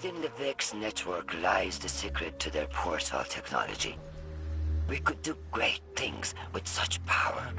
Within the Vex network lies the secret to their portal technology. We could do great things with such power.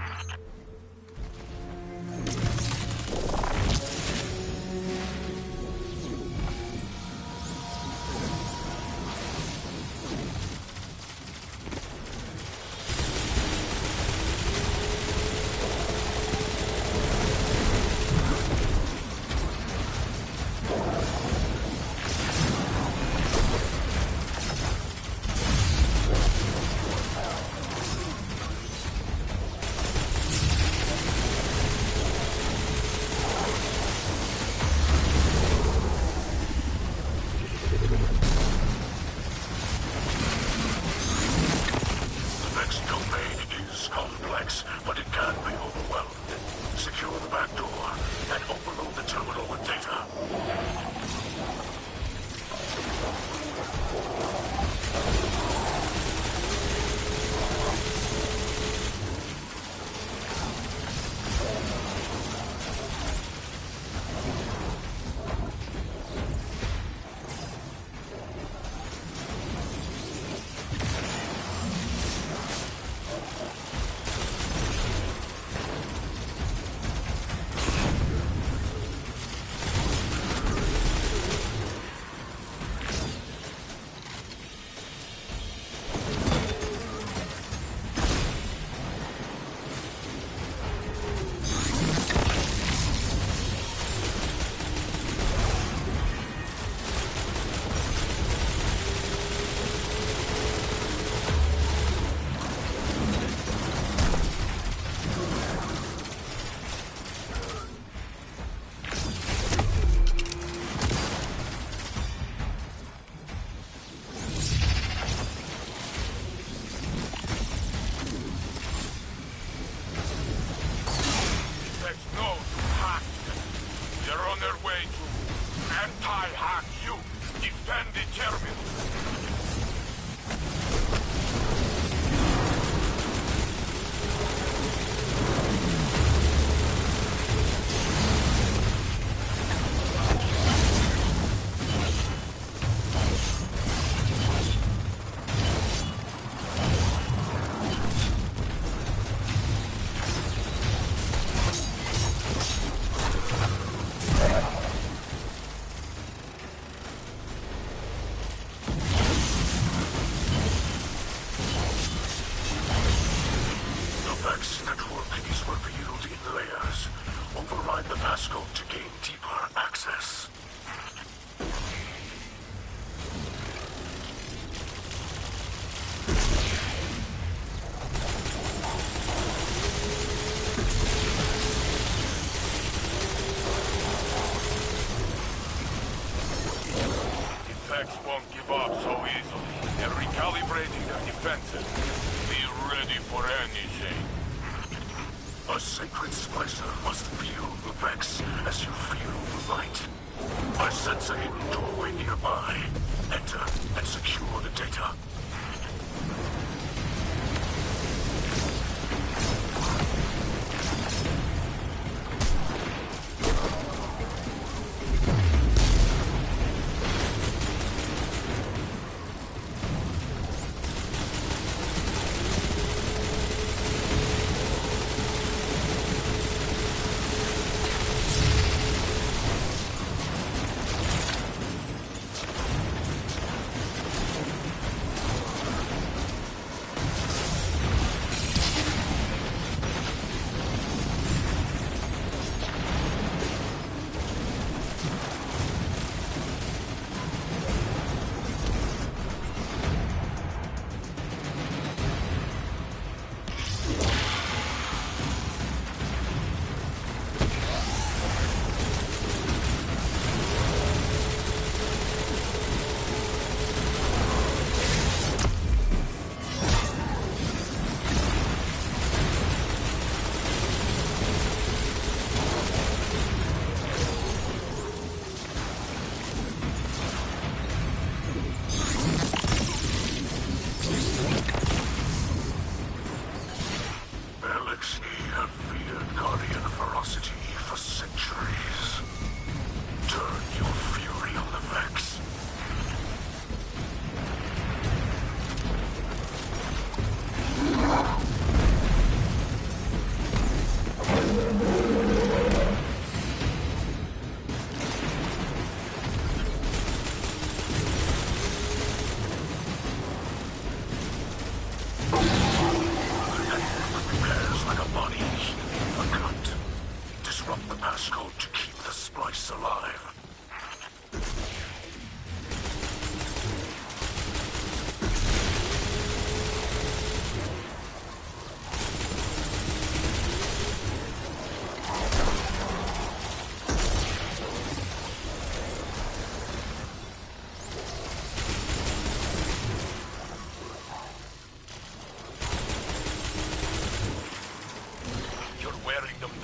A sacred Splicer must feel the Vex as you feel the light. I sense a hidden doorway nearby. Enter and secure the data.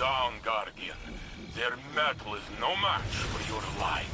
down, Guardian. Their metal is no match for your light.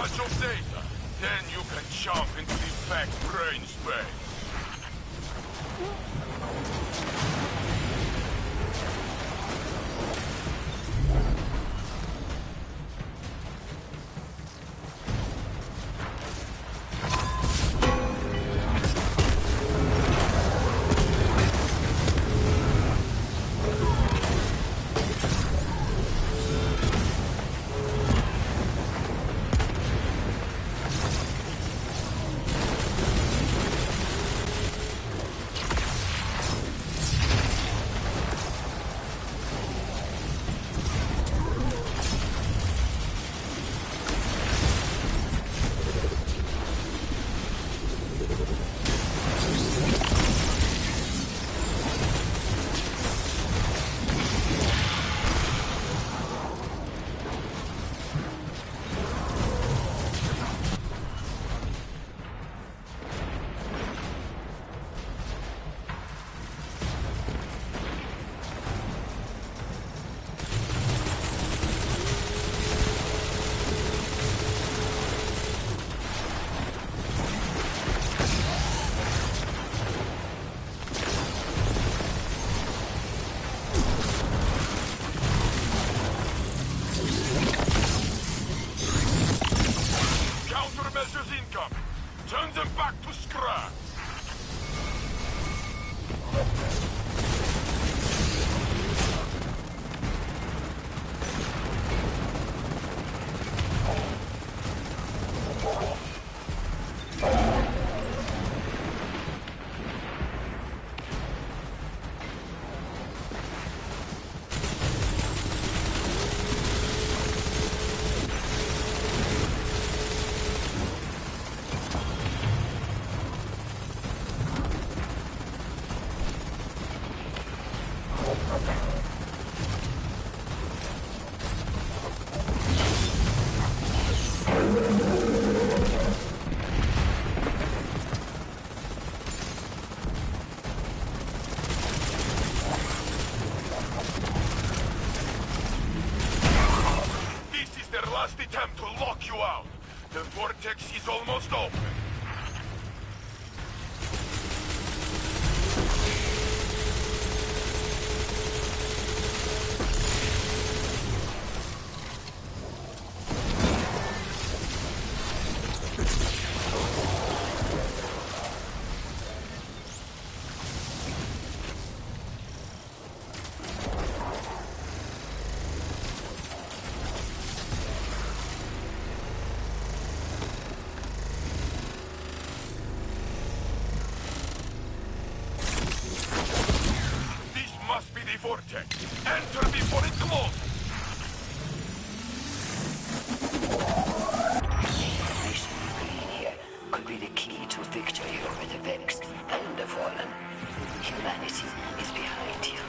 Of data. Then you can jump into the packed brain space. Countermeasures incoming. Turn them back to scrap. Last attempt to lock you out. The vortex is almost open. Vortex. Enter before it closes. Information we glean here could be the key to victory over the Vexed and the Fallen. Humanity is behind you.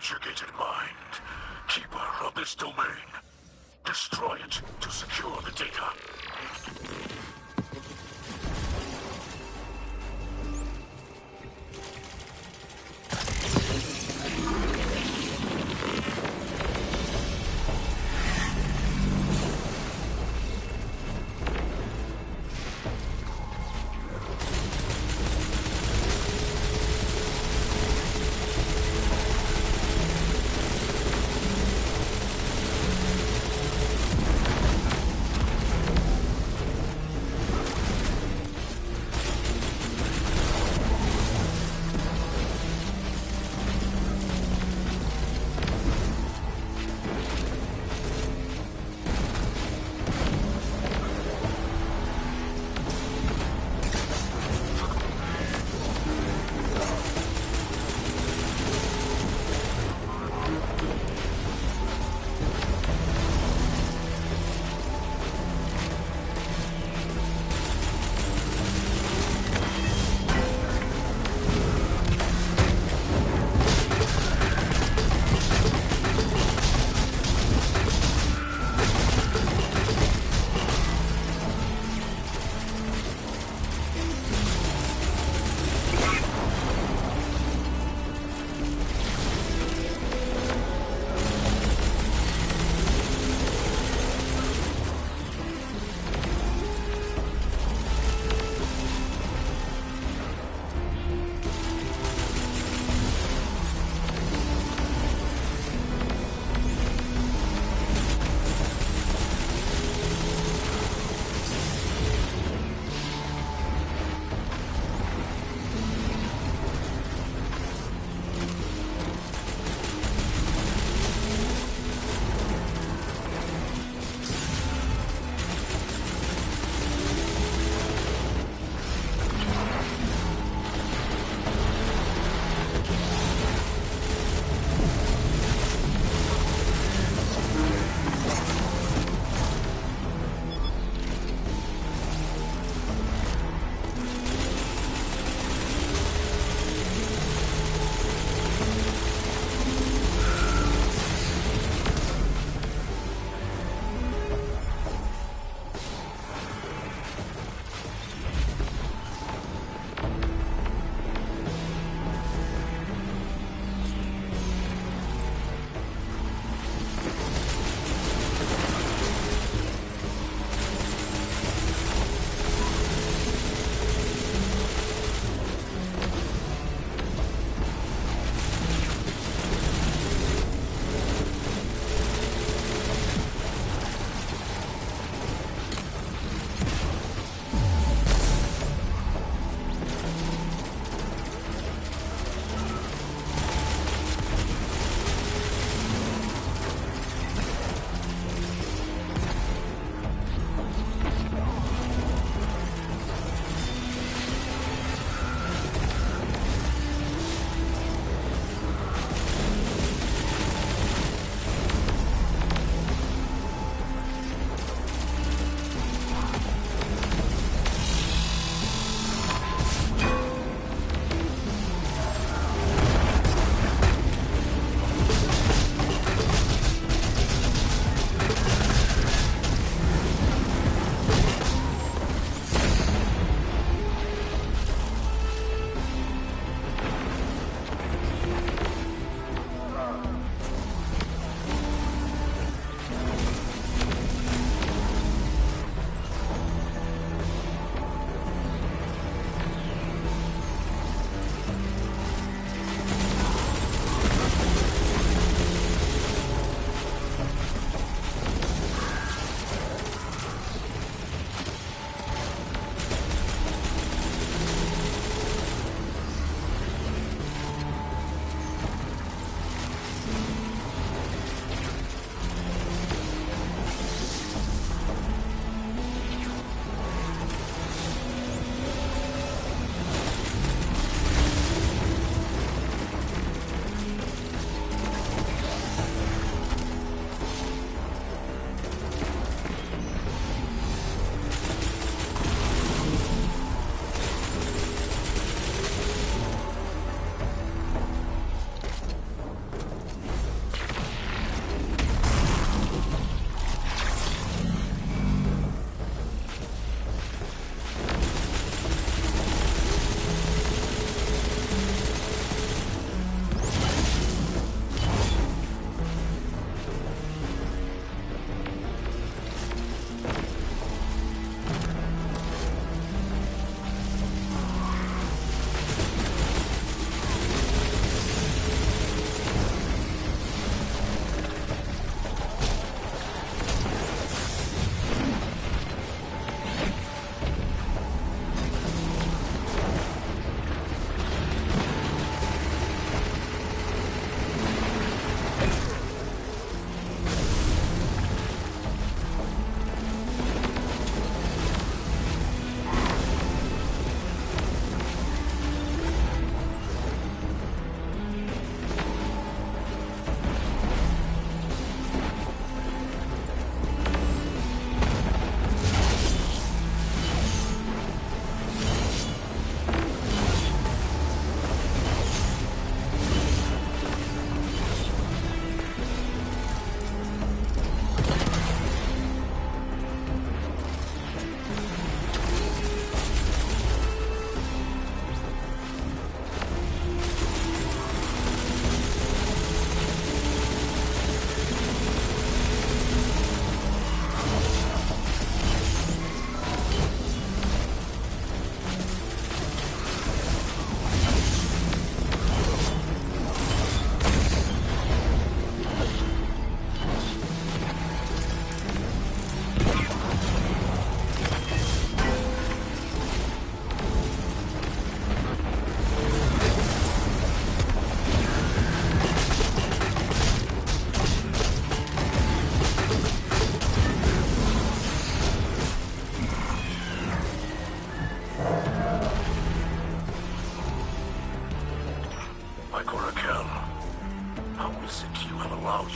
subjugated mind, keeper of this domain. Destroy it to secure the data.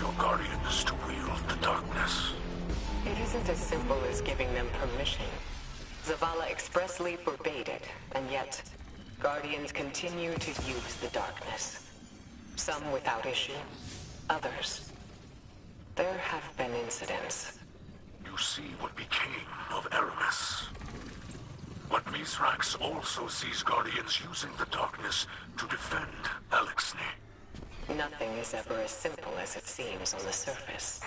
your guardians to wield the darkness. It isn't as simple as giving them permission. Zavala expressly forbade it, and yet, Guardians continue to use the darkness. Some without issue, others. There have been incidents. You see what became of Aramis. But Mithrax also sees Guardians using the darkness to defend Alexei. Nothing is ever as simple as it seems on the surface.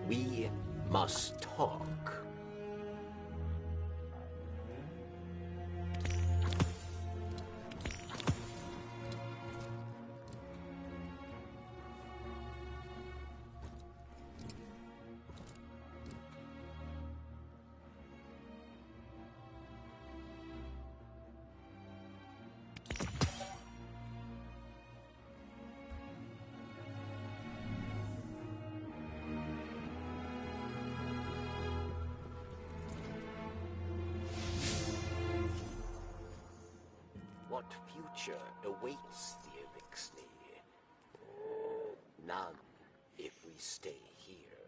We must talk. What future awaits the Elixir? None, if we stay here.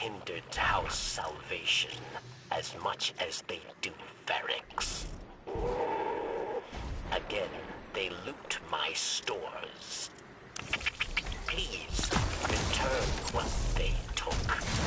hindered House salvation as much as they do Varric's. Again, they loot my stores. Please, return what they took.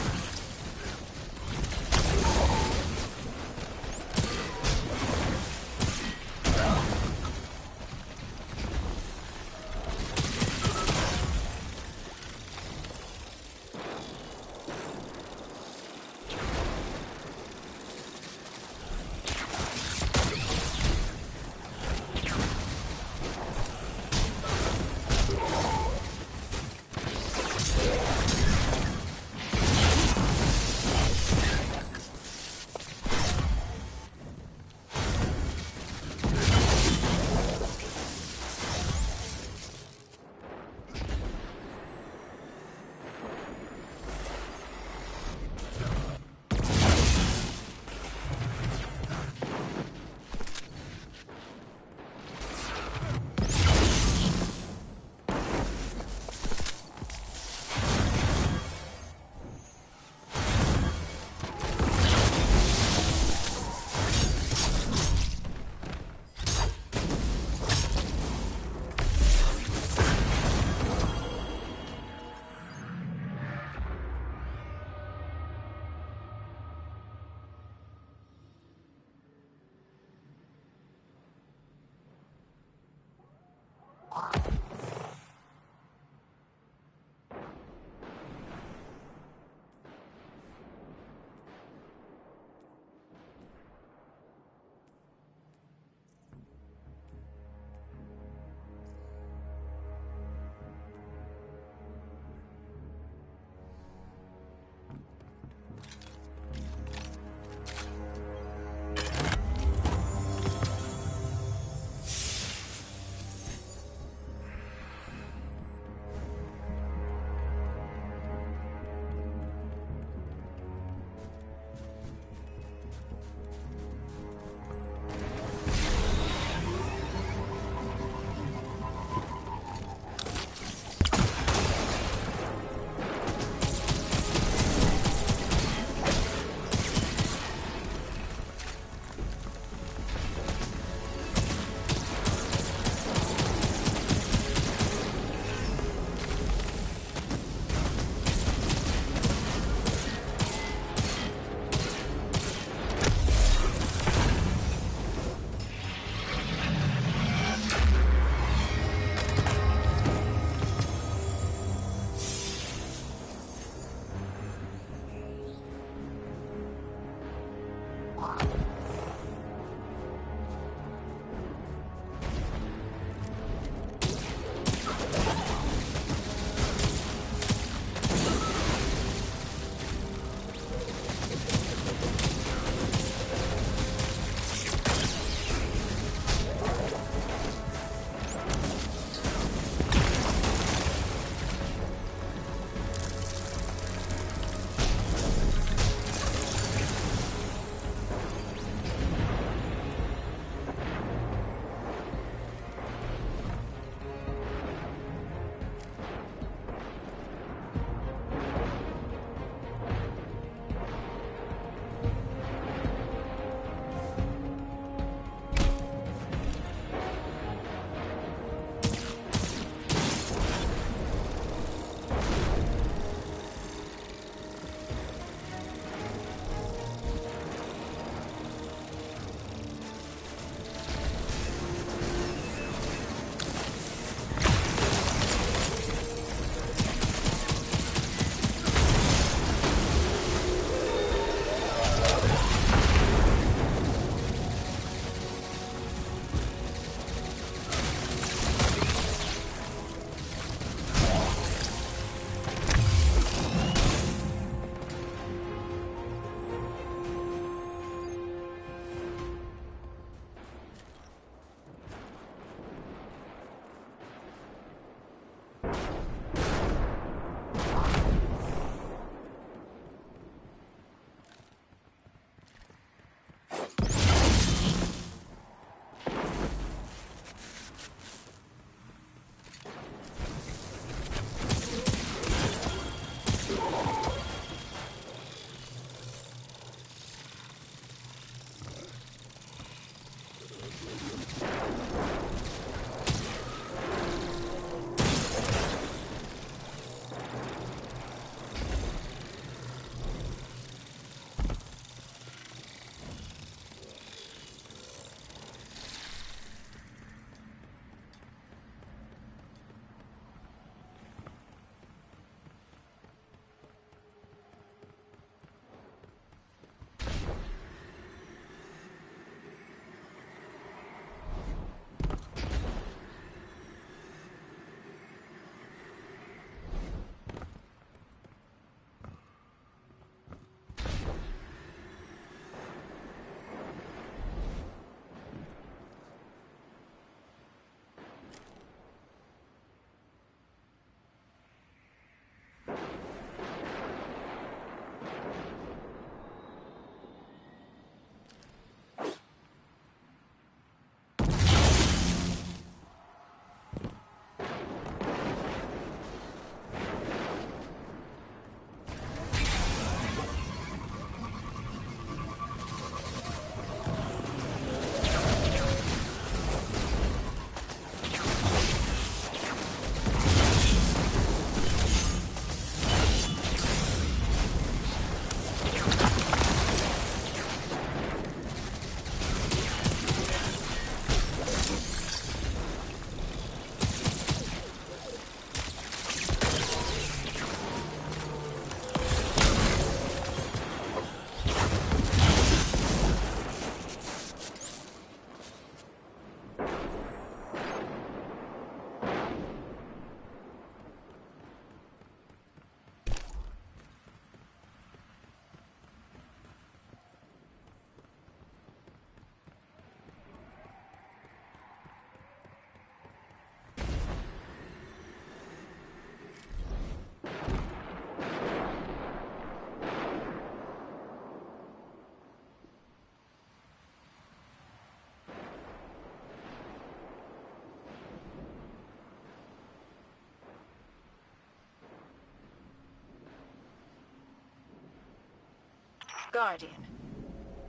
Guardian,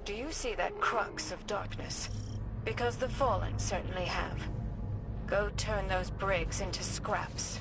do you see that crux of darkness? Because the Fallen certainly have. Go turn those brigs into scraps.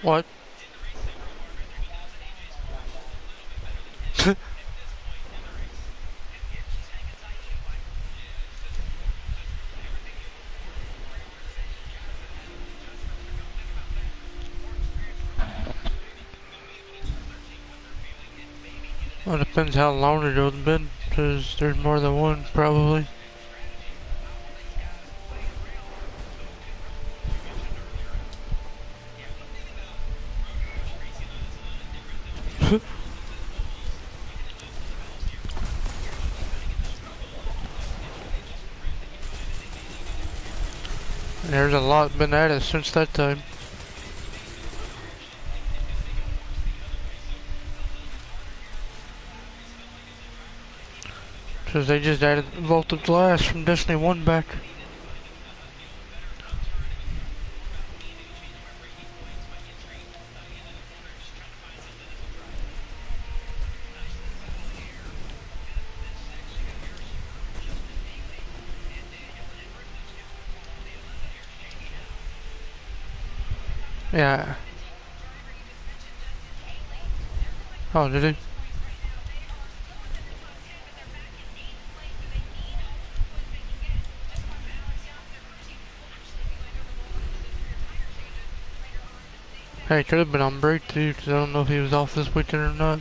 What? Well, it depends how long ago it's been, because there's more than one, probably. There's a lot been added since that time. Because they just added Vault of Glass from Destiny 1 back. Yeah. Oh, did he? Hey, could have been on break too, because I don't know if he was off this weekend or not.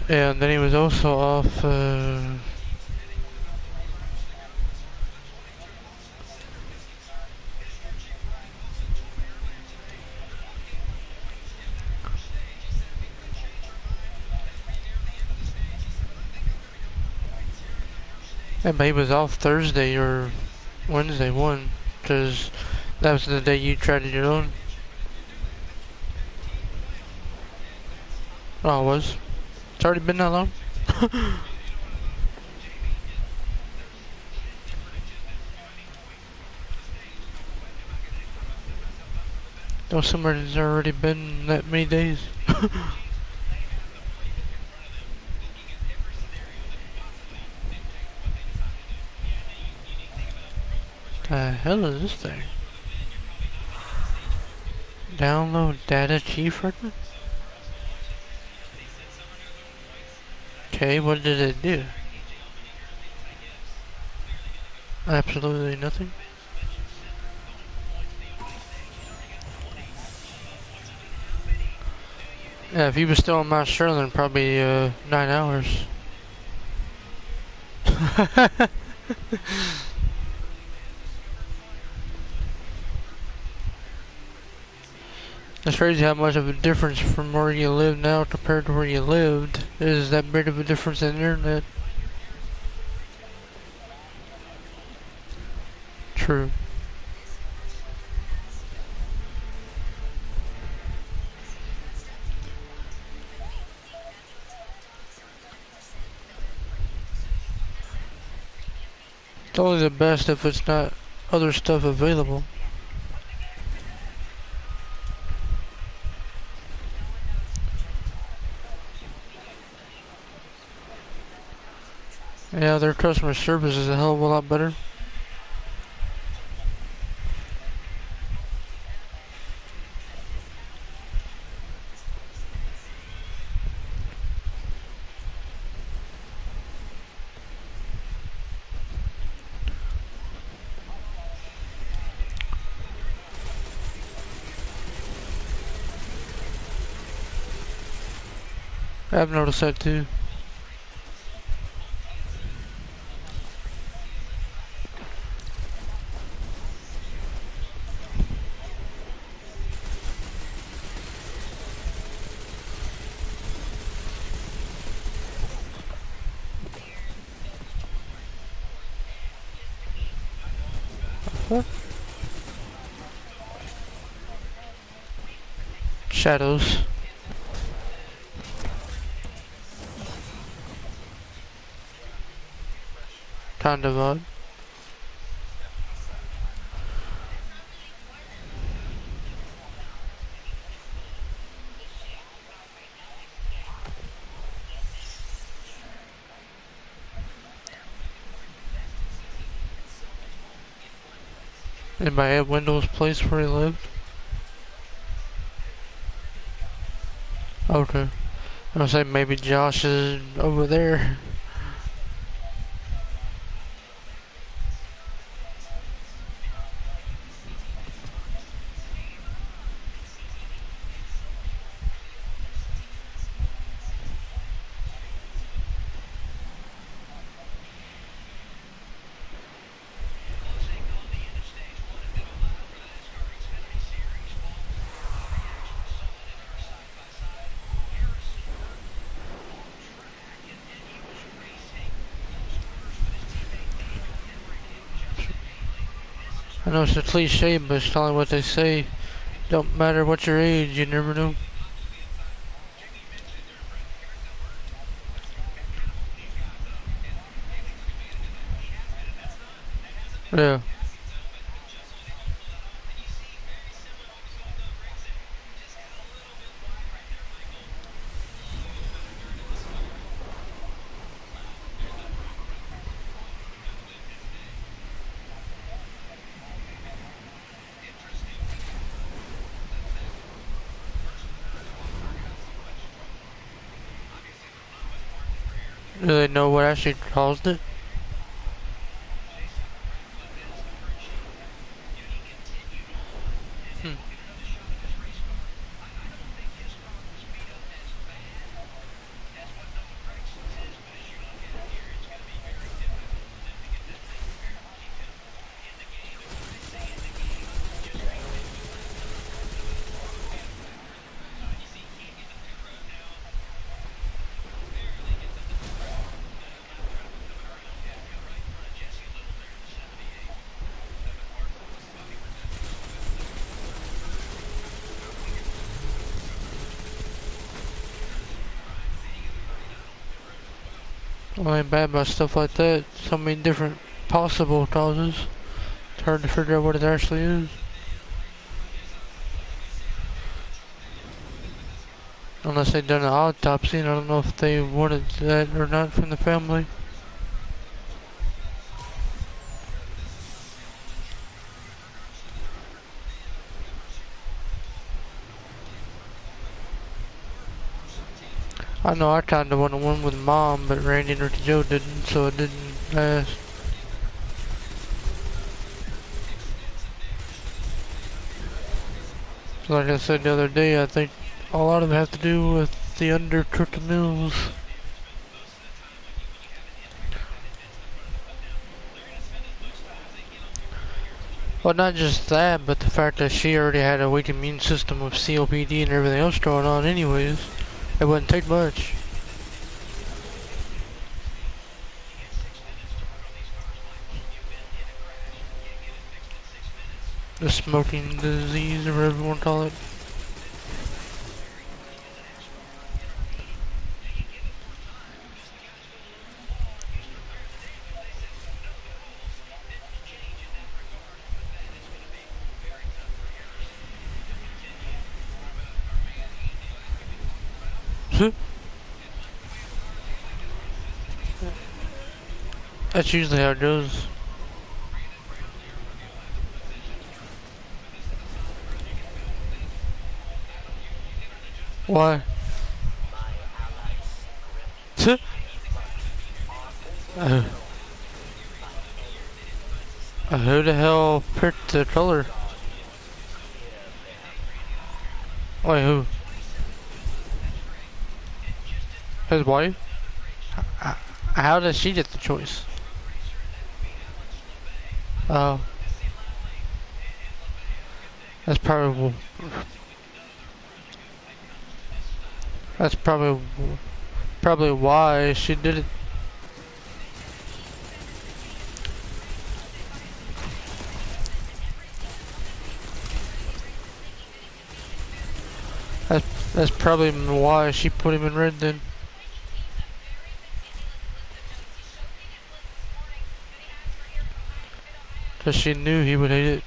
And then he was also off, yeah, but he was off Thursday or Wednesday, one, because that was the day you tried to get on. Oh, it was. It's already been that long? No, somebody's already been that many days. The hell is this thing? Download data chief record? Okay, what did it do? Absolutely nothing. Yeah, if he was still on Mount Sterling, probably 9 hours. It's crazy how much of a difference from where you live now compared to where you lived. Is that big of a difference in the internet? True. It's only the best if it's not other stuff available. Yeah, their customer service is a hell of a lot better. I've noticed that too. Huh? Shadows. Kind of odd. Anybody at Wendell's place where he lived? Okay. I was say maybe Josh is over there. I know it's a cliche, but it's probably what they say. Don't matter what your age, you never know. Yeah. Do they know what actually caused it? Hmm. I ain't bad about stuff like that. So many different possible causes. It's hard to figure out what it actually is. Unless they done an autopsy, and I don't know if they wanted that or not from the family. I know I kinda wanted one with Mom, but Randy or Joe didn't, so I didn't ask. Like I said the other day, I think a lot of it has to do with the undercooked meals. Well, not just that, but the fact that she already had a weak immune system with COPD and everything else going on anyways. It wouldn't take much. The smoking disease, or whatever you want to call it. That's usually how it goes. Why? uh, who the hell picked the color? Wait, who? His wife? How does she get the choice? Oh. That's probably... That's probably why she did it. That's probably why she put him in red then. Cause she knew he would hate it.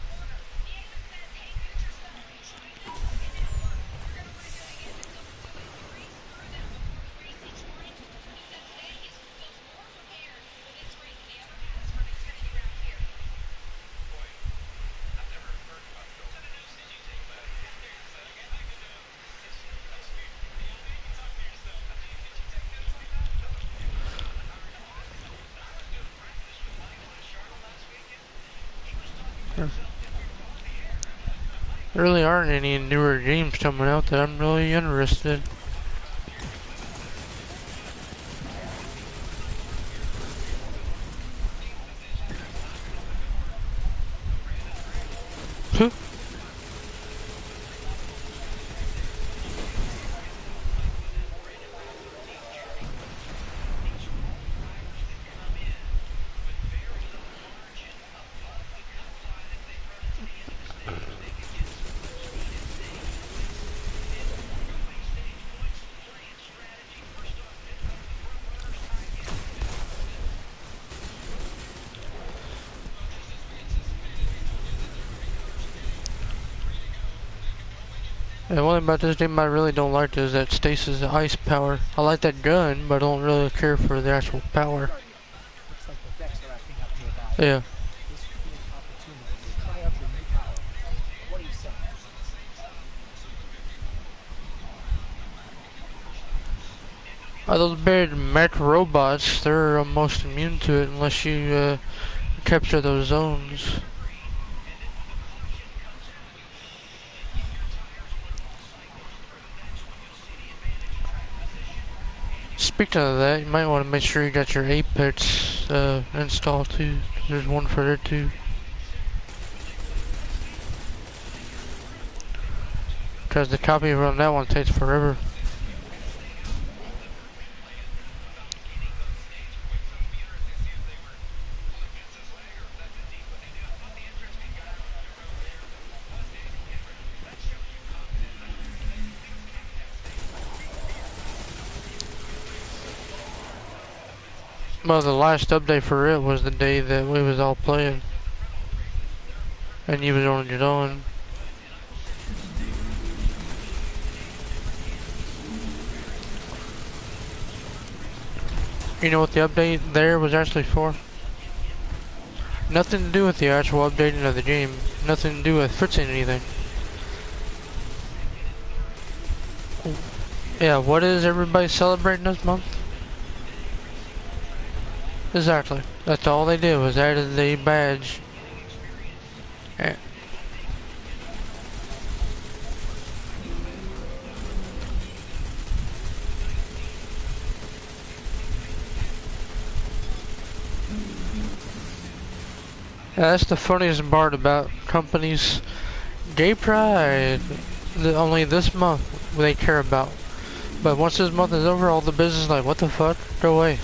There really aren't any newer games coming out that I'm really interested in. And one thing about this game I really don't like is that stasis ice power. I like that gun, but I don't really care for the actual power. Looks like the decks are acting up nearby. Yeah. This could be an opportunity to try out your new power. What do you say? Those big mech robots, they're almost immune to it unless you capture those zones. Speaking of that, you might want to make sure you got your Apex installed too. There's one for there too. Because the copy from that one takes forever. Well, the last update for it was the day that we was all playing. And you was on your own. You know what the update there was actually for? Nothing to do with the actual updating of the game. Nothing to do with fixing anything. Yeah, what is everybody celebrating this month? Exactly. That's all they did was added the badge. Yeah. That's the funniest part about companies. Gay Pride, only this month they care about. But once this month is over, all the business is like, what the fuck? Go away.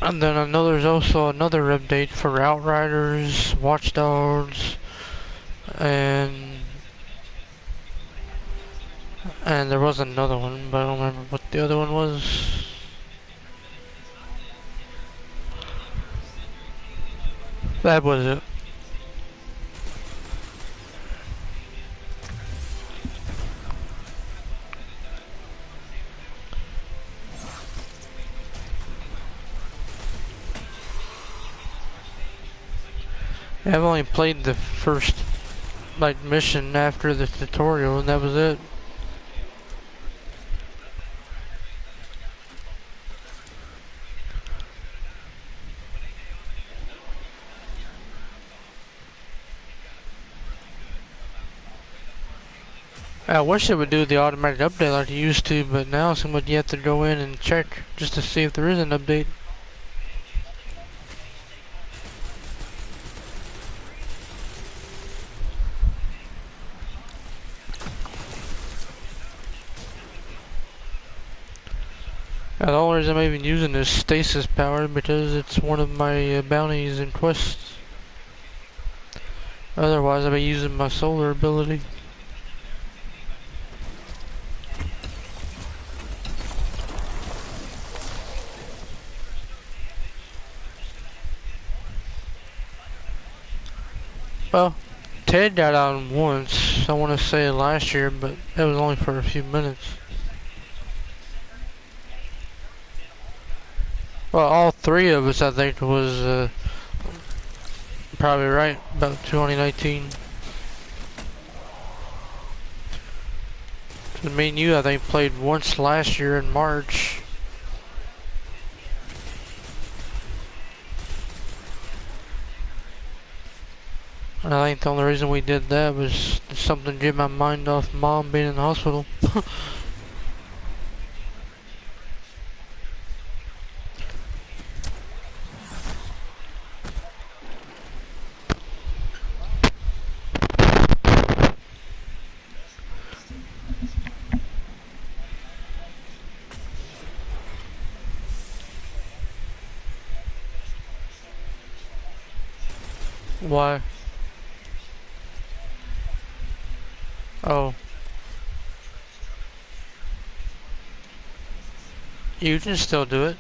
And then I know there's also another update for Outriders, Watch Dogs, and there was another one, but I don't remember what the other one was. That was it. I've only played the first mission after the tutorial, and that was it. I wish it would do the automatic update like it used to, but now somebody you have to go in and check just to see if there is an update. The only reason I'm even using this stasis power because it's one of my bounties and quests. Otherwise I'd be using my solar ability. Well, Ted got on once, I want to say last year, but it was only for a few minutes. Well, all three of us, I think, was probably right about 2019. Me and you, I think, played once last year in March. And I think the only reason we did that was something to get my mind off Mom being in the hospital. Why? Oh. You can still do it.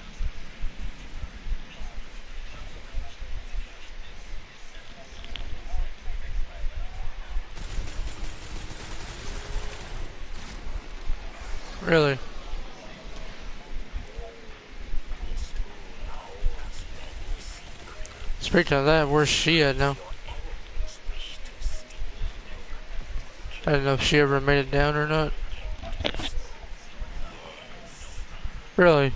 Really? Speaking of that, where's she at now? I don't know if she ever made it down or not. Really?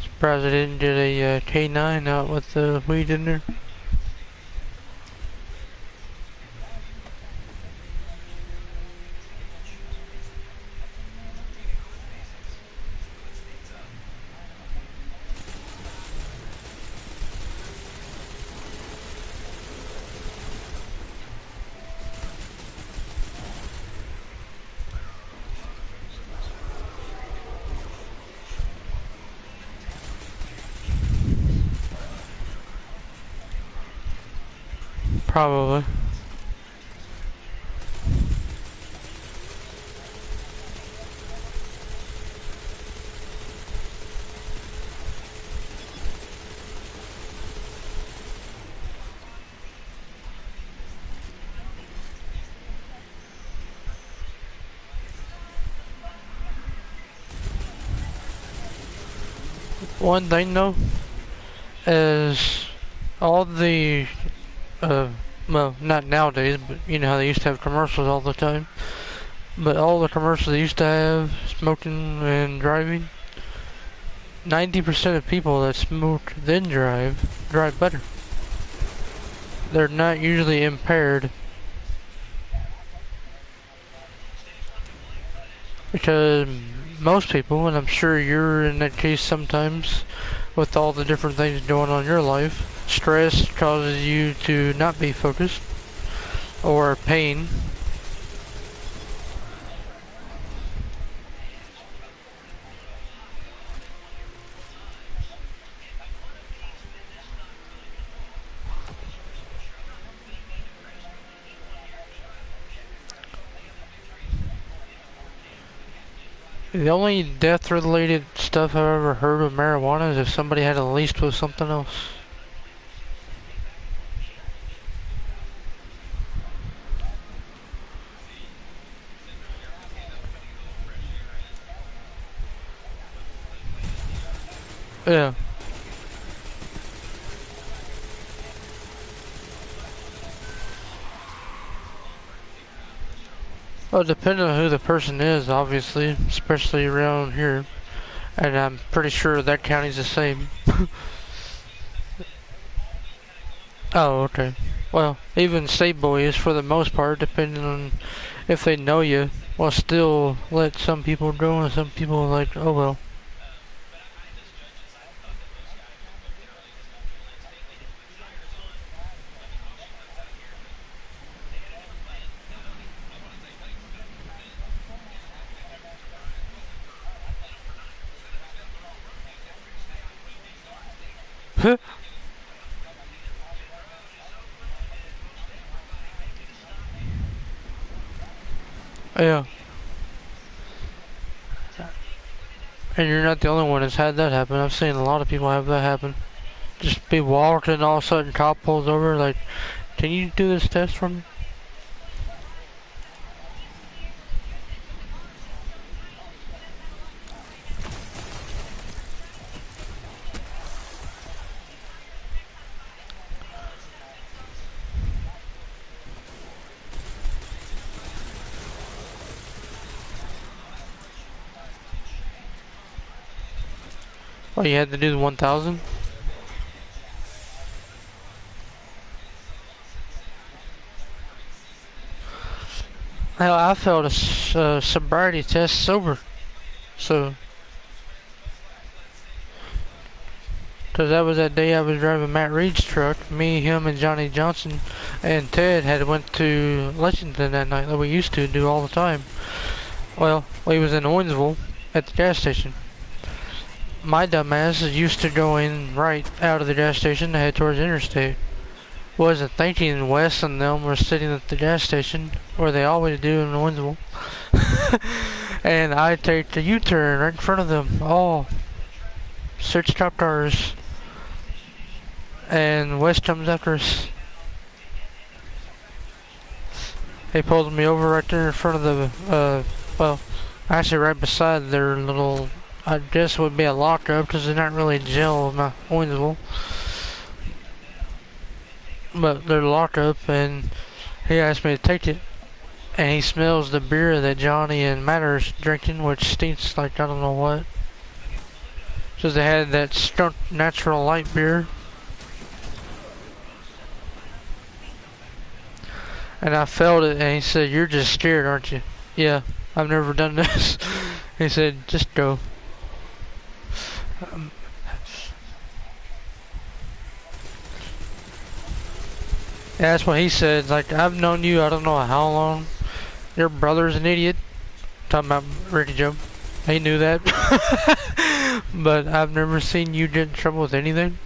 Surprised I didn't get a K9 out with the weed in there. Probably. One thing though is all the well, not nowadays, but you know how they used to have commercials all the time. But all the commercials they used to have, smoking and driving, 90% of people that smoke then drive better. They're not usually impaired. Because most people, and I'm sure you're in that case sometimes, with all the different things going on in your life, stress causes you to not be focused, or pain. The only death-related stuff I've ever heard with marijuana is if somebody had a lease with something else. Yeah. Well, depending on who the person is, obviously, especially around here. And I'm pretty sure that county's the same. Oh, okay. Well, even state boys, for the most part, depending on if they know you, will still let some people go and some people like, oh well. Yeah. And you're not the only one that's had that happen. I've seen a lot of people have that happen. Just be walking, all of a sudden cop pulls over like, can you do this test for me? Oh, you had to do the 1,000? Hell, I failed a sobriety test sober. So, because that was that day I was driving Matt Reed's truck. Me, him, and Johnny Johnson and Ted had went to Lexington that night like we used to do all the time. Well, we was in Owensville at the gas station. My dumbass used to go in right out of the gas station to head towards the interstate. Wasn't thinking Wes and them were sitting at the gas station, where they always do in Owensville. And I take the U-turn right in front of them. Oh, search top cars. And Wes comes after us. He pulled me over right there in front of the, well, actually right beside their little, I guess would be a lockup, because they're not really jail in Owensville. But they're lockup, and he asked me to take it. And he smells the beer that Johnny and Matt are drinking, which stinks like I don't know what. Because they had that skunk natural light beer. And I felt it, and he said, "You're just scared, aren't you?" "Yeah, I've never done this." He said, "Just go." Yeah, that's what he said. Like, I've known you, I don't know how long. Your brother's an idiot. Talking about Ricky Joe. He knew that. But I've never seen you get in trouble with anything.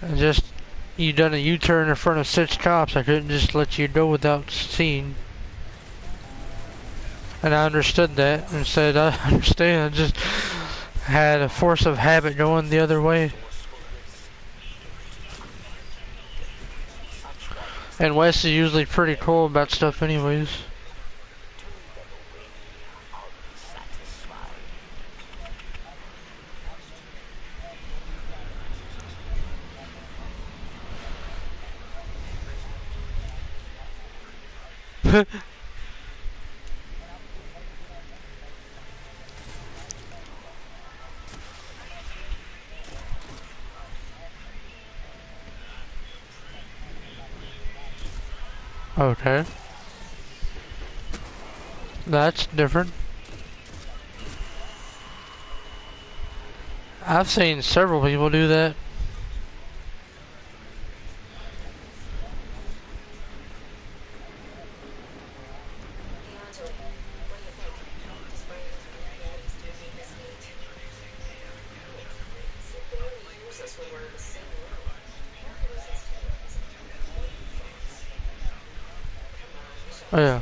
And just, you done a U-turn in front of 6 cops. I couldn't just let you go without seeing. And I understood that and said, I understand. I just had a force of habit going the other way. And Wes is usually pretty cool about stuff anyways. Okay. That's different. I've seen several people do that. Oh yeah.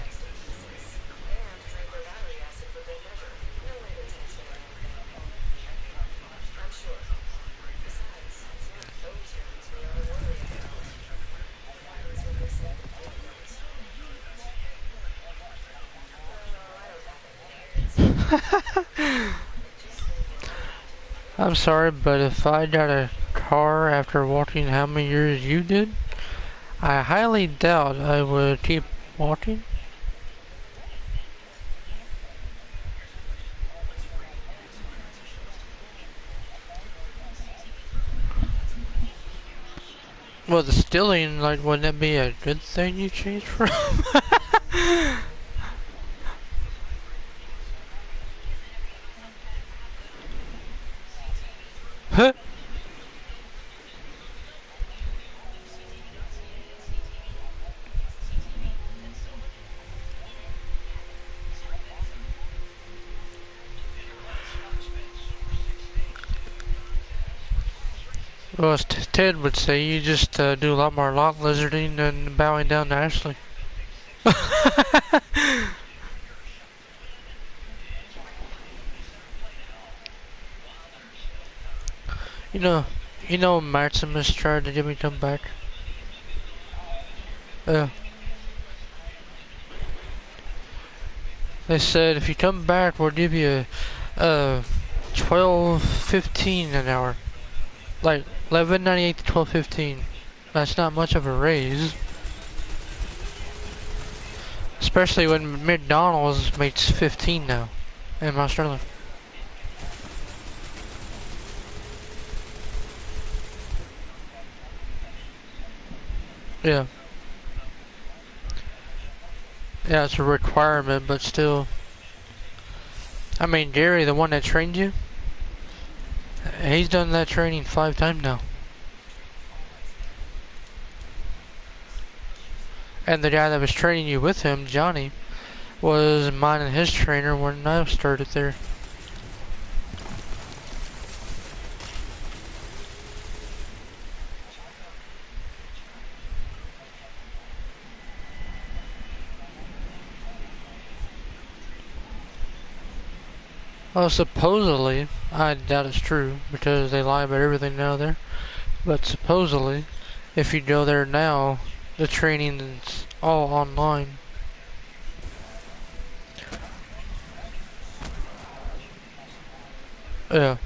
I'm sorry, but if I got a car after walking how many years you did, I highly doubt I would keep walking. Well, the stealing, like, wouldn't that be a good thing you changed from? Huh? Well, as Ted would say, you just do a lot more lot lizarding than bowing down to Ashley. You know, Maximus tried to get me to come back. They said if you come back, we'll give you 12.15 an hour, like 11.98 to 12.15. That's not much of a raise, especially when McDonald's makes 15 now in Australia. Yeah. Yeah, it's a requirement, but still. I mean, Gary, the one that trained you, he's done that training 5 times now. And the guy that was training you with him, Johnny, was mine and his trainer when I started there. Well, supposedly, I doubt it's true because they lie about everything now there. But supposedly, if you go there now, the training is all online. Yeah.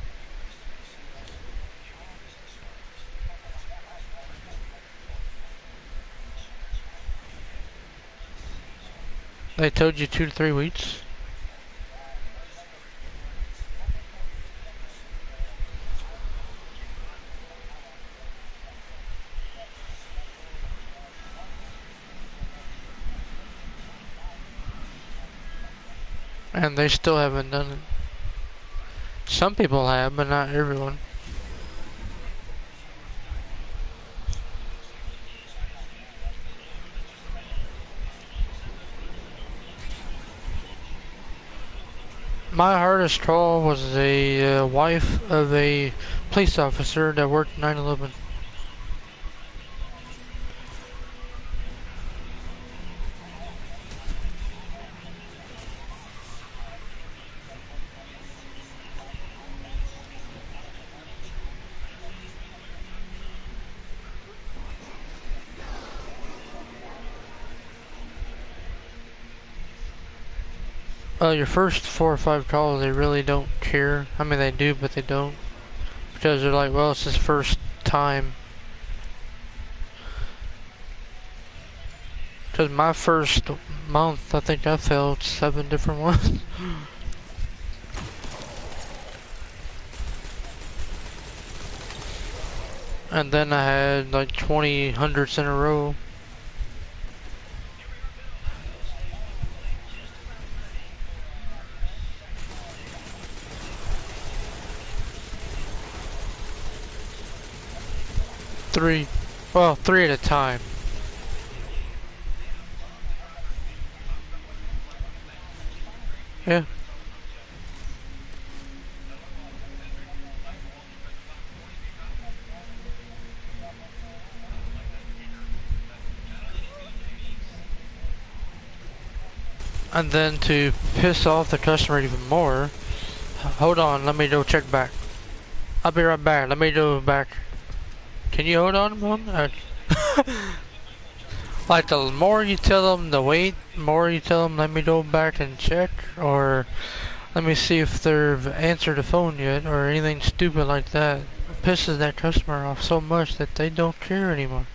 They told you 2 to 3 weeks. And they still haven't done it. Some people have, but not everyone. My hardest call was a wife of a police officer that worked 9/11. Your first 4 or 5 calls, they really don't care. I mean, they do, but they don't. Because they're like, well, it's his first time. Because my first month, I think I failed 7 different ones. And then I had like 20 hundreds in a row. Three. Well, 3 at a time. Yeah. And then to piss off the customer even more, hold on, let me go check back. I'll be right back. Let me go back. Can you hold on, Mom? Like, the more you tell them to wait, the more you tell them, let me go back and check, or let me see if they've answered the phone yet, or anything stupid like that. It pisses that customer off so much that they don't care anymore.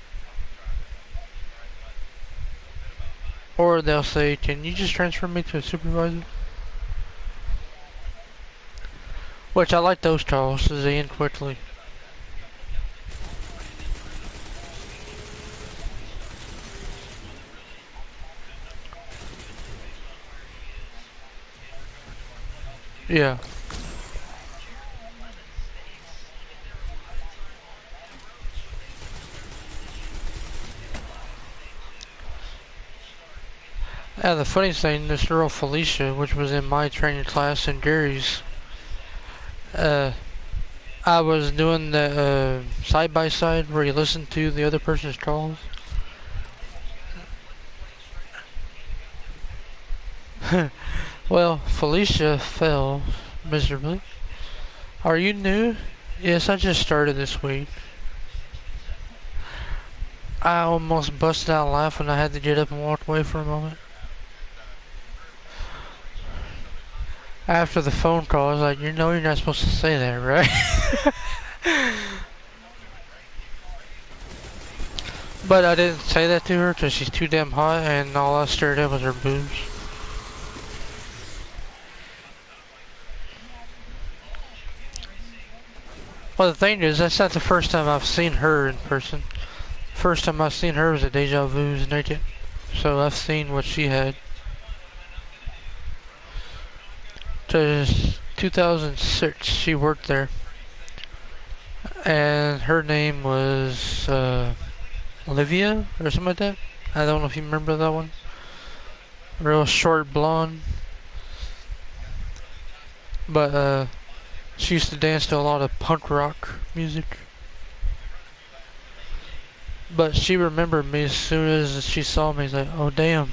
Or they'll say, can you just transfer me to a supervisor? Which I like those calls, because they end quickly. Yeah. Yeah, the funny thing, this girl Felicia, which was in my training class and Gary's, I was doing the side by side where you listen to the other person's calls. Well, Felicia fell miserably. Are you new? Yes, I just started this week. I almost busted out laughing. I had to get up and walk away for a moment. After the phone call, I was like, you know you're not supposed to say that, right? But I didn't say that to her because she's too damn hot and all I stared at was her boobs. Well, the thing is, that's not the first time I've seen her in person. first time I seen her was at Deja Vu's naked. So I've seen what she had. To 2006, she worked there. And her name was Olivia or something like that. I don't know if you remember that one. Real short blonde. But she used to dance to a lot of punk rock music. But she remembered me as soon as she saw me. She's like, oh damn.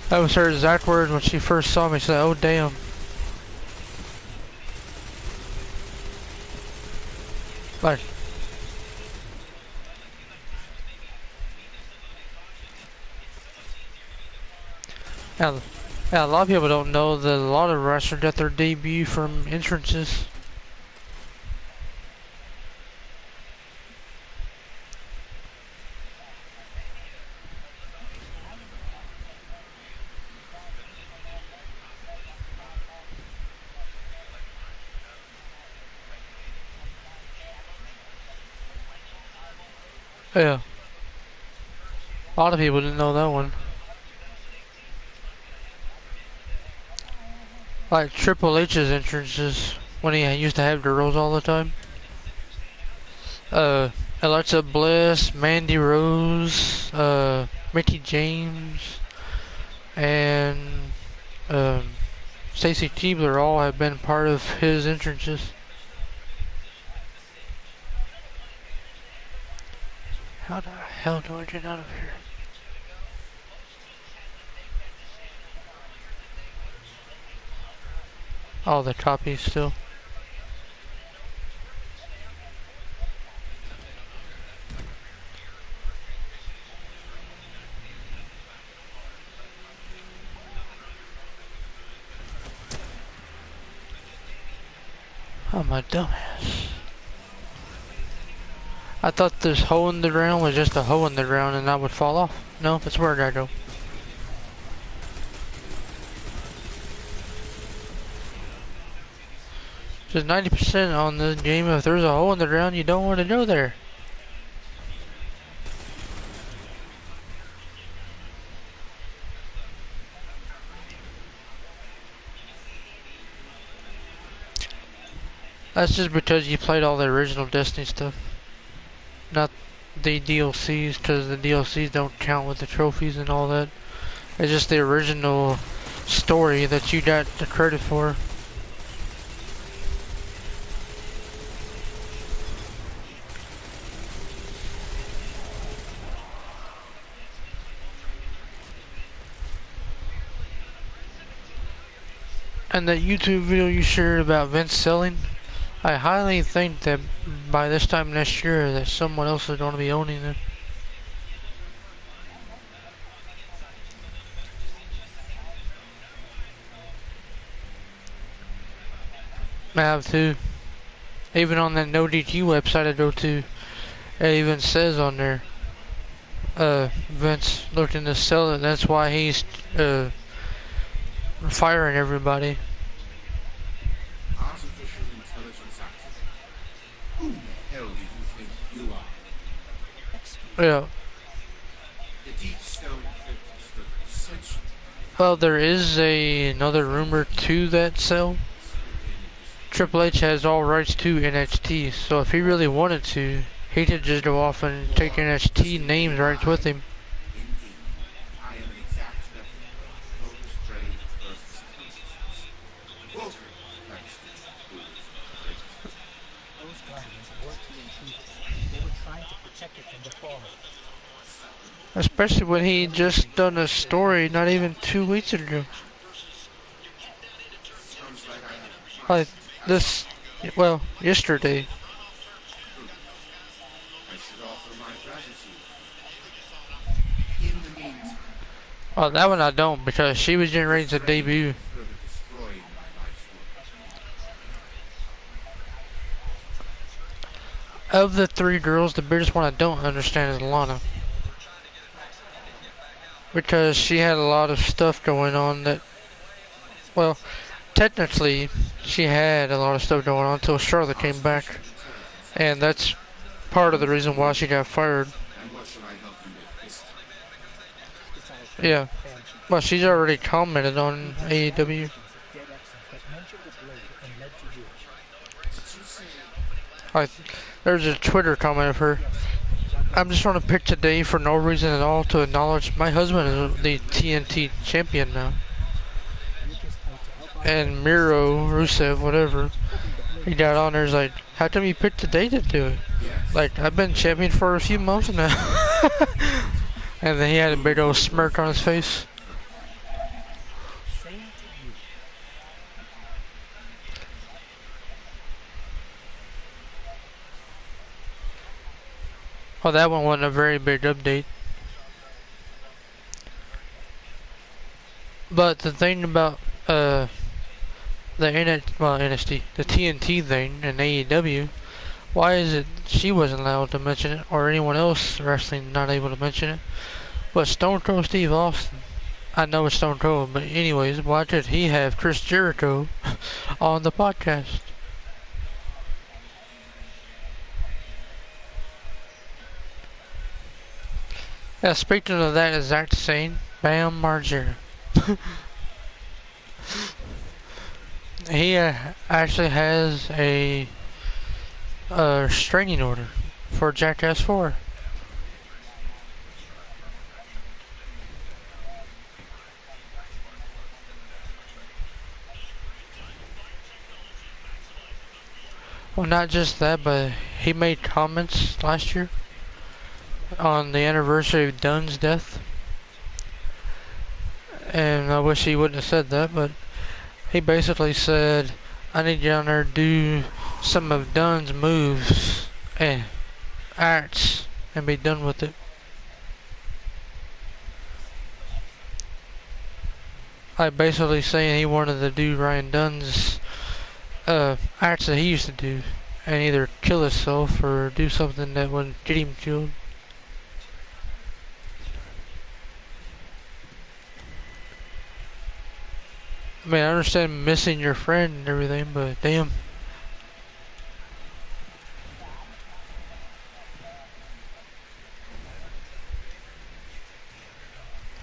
That was her exact word when she first saw me. She said, oh damn. Like, yeah, a lot of people don't know that a lot of wrestlers get their debut from entrances. Yeah. A lot of people didn't know that one. Like Triple H's entrances when he used to have girls all the time. Alexa Bliss, Mandy Rose, Mickey James, and Stacy Keibler all have been part of his entrances. How the hell do I get out of here? Oh, the copies still. Oh, my dumbass. I thought this hole in the ground was just a hole in the ground and I would fall off. No, that's where I go. Just 90% on this game, if there's a hole in the ground, you don't want to go there. That's just because you played all the original Destiny stuff. Not the DLCs, because the DLCs don't count with the trophies and all that. It's just the original story that you got the credit for. And that YouTube video you shared about Vince selling, I highly think that by this time next year that someone else is going to be owning it. I have too. Even on that NoDQ website I go to, it even says on there, Vince looking to sell it. That's why he's firing everybody. Artificial intelligence activity. Who the hell do you think you are? Yeah. The deep stone crypt is for censorship. Well, there is another rumor to that sell. Triple H has all rights to NXT, so if he really wanted to, he could just go off and take NXT names rights with him. Indeed, I am an exact replica of Lotus Trade versus consciousness. Walter, thanks to Those guardians were the intruders. They were trying to protect it from the fallen. Especially when he just done a story not even 2 weeks ago. sounds like I have Like this, well, yesterday. I should offer my gratitude. In the meantime, Oh, that one I don't, because she was getting ready to debut. further destroying my life's work. Of the 3 girls, the biggest one I don't understand is Lana. Because she had a lot of stuff going on that, well, technically, she had a lot of stuff going on until Charlotte came back. And that's part of the reason why she got fired. It's Alice. Yeah. And she Well, she's already commented on AEW. dead excellent, but mentioned the blade and led to you. Like, there's a Twitter comment of her. I'm just on a pick today for no reason at all to acknowledge my husband is the TNT champion now. You're just out to help out. And Miro, Rusev, whatever, he got on there, is like, how come you picked today to do it? Like, I've been champion for a few months now. And then he had a big old smirk on his face. Same to you. Well, that one wasn't a very big update. But the thing about the NXT, the TNT thing in AEW, why is it she wasn't allowed to mention it, or anyone else wrestling not able to mention it? But Stone Cold Steve Austin, I know it's Stone Cold, but anyways, why did he have Chris Jericho on the podcast? Yeah, speaking of that exact same, Bam Margera. He actually has a restraining order for Jackass 4. Well, not just that, but he made comments last year on the anniversary of Dunn's death. And I wish he wouldn't have said that, but he basically said, I need you down there to do some of Dunn's moves and acts and be done with it. Like basically saying he wanted to do Ryan Dunn's acts that he used to do and either kill himself or do something that would get him killed. I mean, I understand missing your friend and everything, but damn.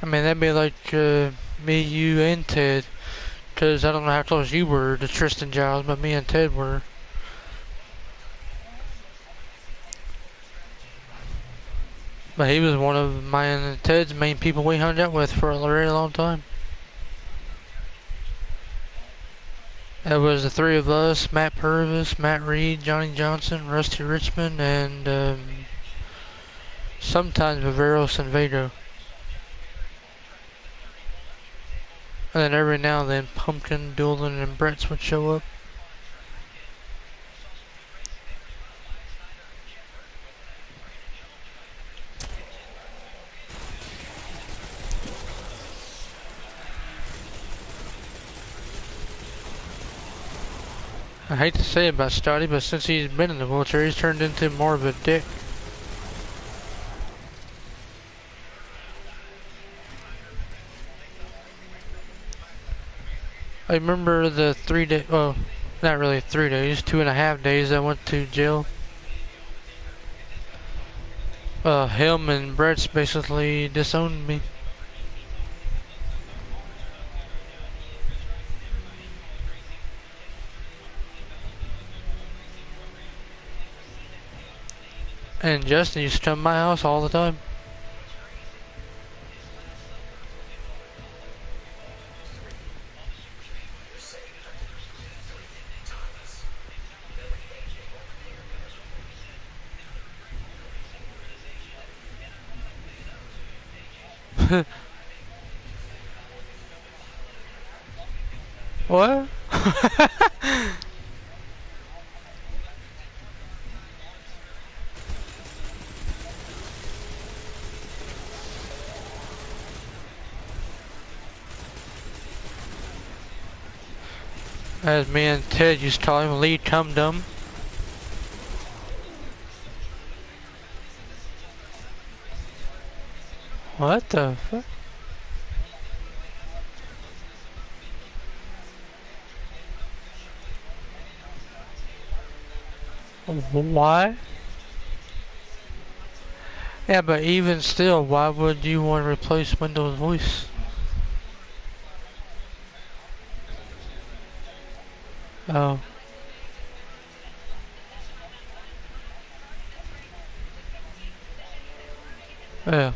I mean, that'd be like me, you, and Ted. Because I don't know how close you were to Tristan Giles, but me and Ted were. But he was one of mine and Ted's main people we hung out with for a very long time. It was the three of us, Matt Purvis, Matt Reed, Johnny Johnson, Rusty Richmond, and sometimes Viveros and Vado. And then every now and then Pumpkin, Doolin, and Bretts would show up. I hate to say it about Scotty, but since he's been in the wheelchair, he's turned into more of a dick. I remember the 3 day, well, not really 3 days, 2.5 days I went to jail. Him and Brett's basically disowned me. And Justin used to come to my house all the time. What? As me and Ted used to call him, Lee Tum Dum. What the fuck? Why? Yeah, but even still, why would you want to replace Windows Voice? Oh. Yeah.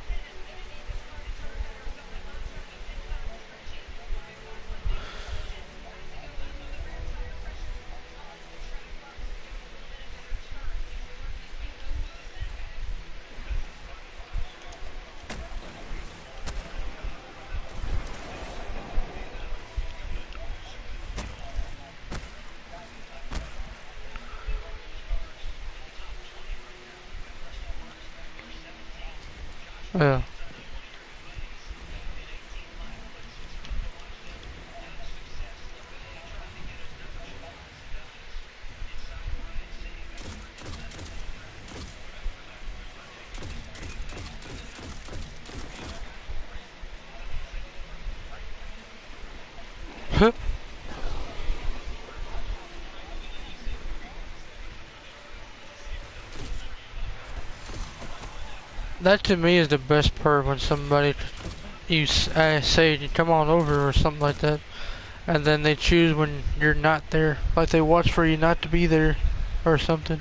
Yeah. That to me is the best part when somebody say come on over or something like that, and then they choose when you're not there, like they watch for you not to be there or something.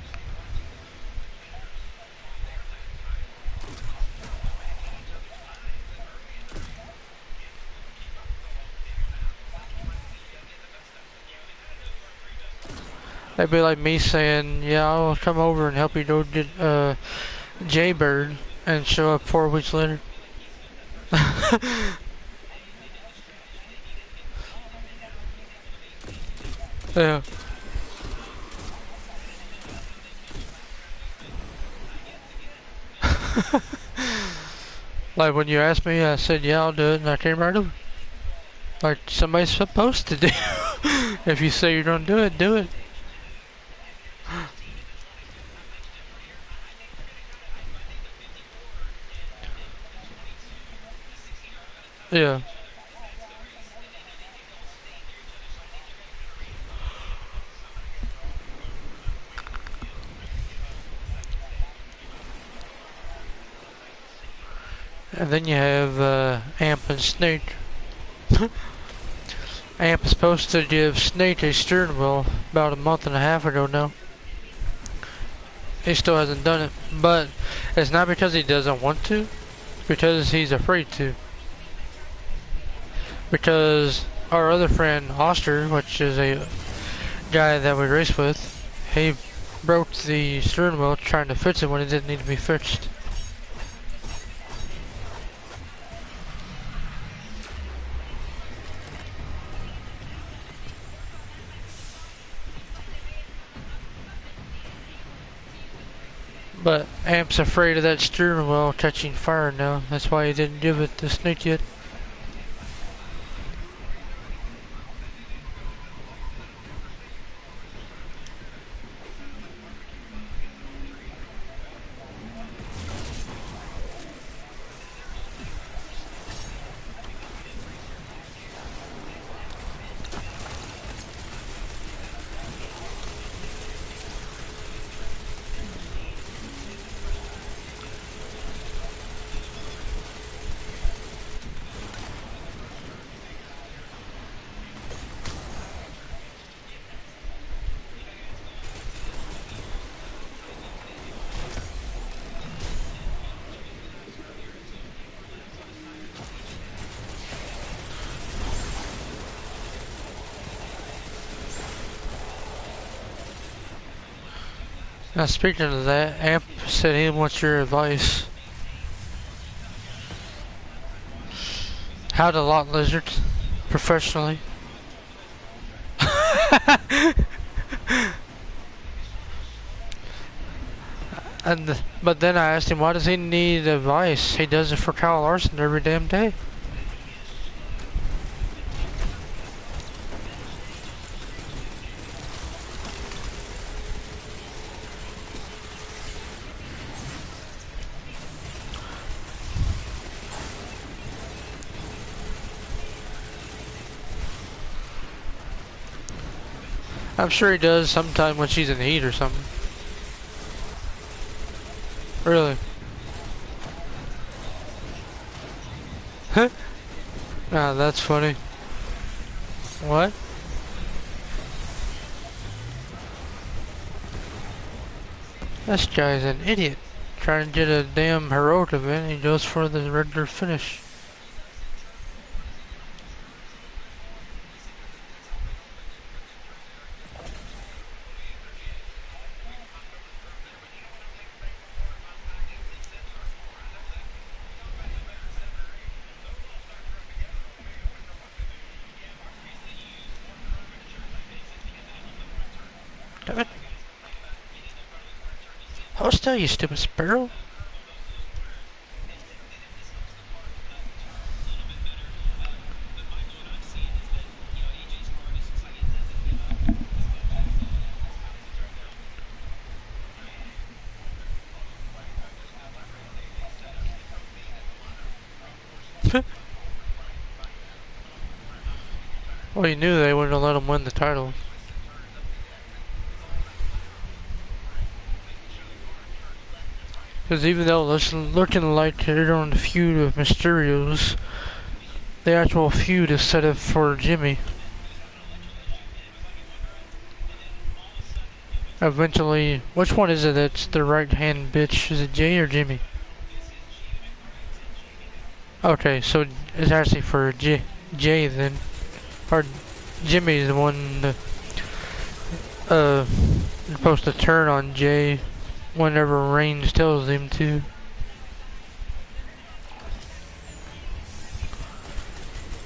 They'd be like me saying, "Yeah, I'll come over and help you go get Jaybird," and show up 4 weeks later. Yeah. Like when you asked me, I said, "Yeah, I'll do it," and I came right over. Like somebody's supposed to do. If you say you're gonna do it, do it. Yeah. And then you have Amp and Snake. Amp is supposed to give Snake a steering wheel about a month and a half ago now. He still hasn't done it, but it's not because he doesn't want to, it's because he's afraid to. Because our other friend, Oster, which is a guy that we race with, he broke the steering wheel trying to fix it when it didn't need to be fixed. But Amp's afraid of that steering wheel catching fire now. That's why he didn't give it to Snake yet. Now speaking of that, Amp said he wants your advice. How to lock lizards professionally. But then I asked him, why does he need advice? He does it for Kyle Larson every damn day. I'm sure he does sometime when she's in the heat or something. Really? Huh? Ah, that's funny. What? This guy's an idiot. Trying to get a damn heroic event, he goes for the regular finish. Damn it. Hold still, you stupid sparrow. Well, you knew they wouldn't have let him win the title. Because even though it's looking like they're on the feud of Mysterios, the actual feud is set up for Jimmy. Eventually, which one is it that's the right hand bitch? Is it Jay or Jimmy? Okay, so it's actually for Jay then. Or Jimmy's the one supposed to turn on Jay whenever Reigns tells him to.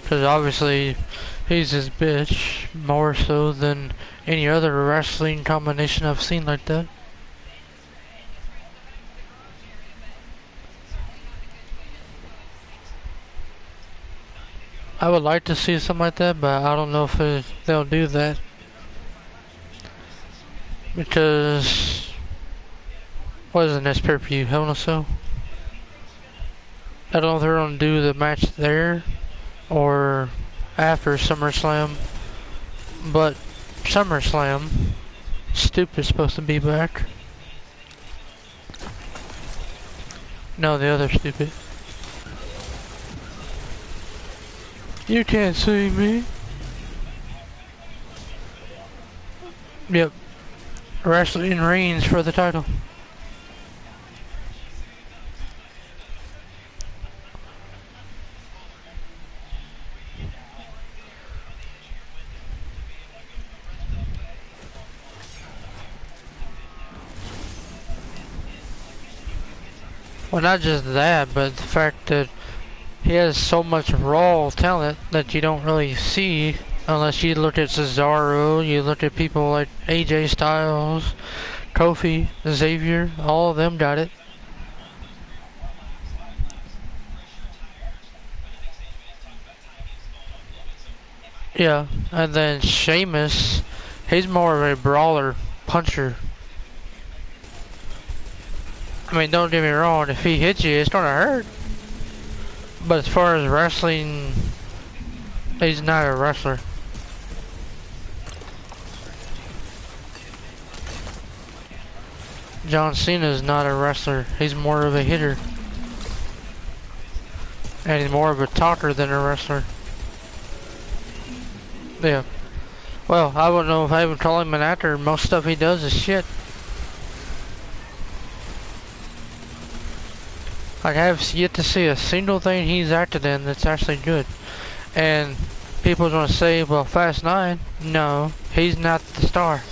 Because obviously he's his bitch more so than any other wrestling combination I've seen like that. I would like to see something like that, but I don't know if they'll do that. Because, what is the next pay-per-view? Hell in a Cell? I don't know if they're going to do the match there or after SummerSlam. But SummerSlam, Stupid's supposed to be back. No, the other Stupid. You can't see me. Yep. Wrestling Reigns for the title. Well, not just that, but the fact that he has so much raw talent that you don't really see unless you look at Cesaro, you look at people like AJ Styles, Kofi, Xavier, all of them got it. Yeah, and then Sheamus, he's more of a brawler, puncher. I mean, don't get me wrong, if he hits you, it's gonna hurt. But as far as wrestling, he's not a wrestler. John Cena's not a wrestler. He's more of a hitter. And he's more of a talker than a wrestler. Yeah. Well, I wouldn't know if I would call him an actor. Most stuff he does is shit. I have yet to see a single thing he's acted in that's actually good. And people's gonna say, well, Fast 9, no, he's not the star.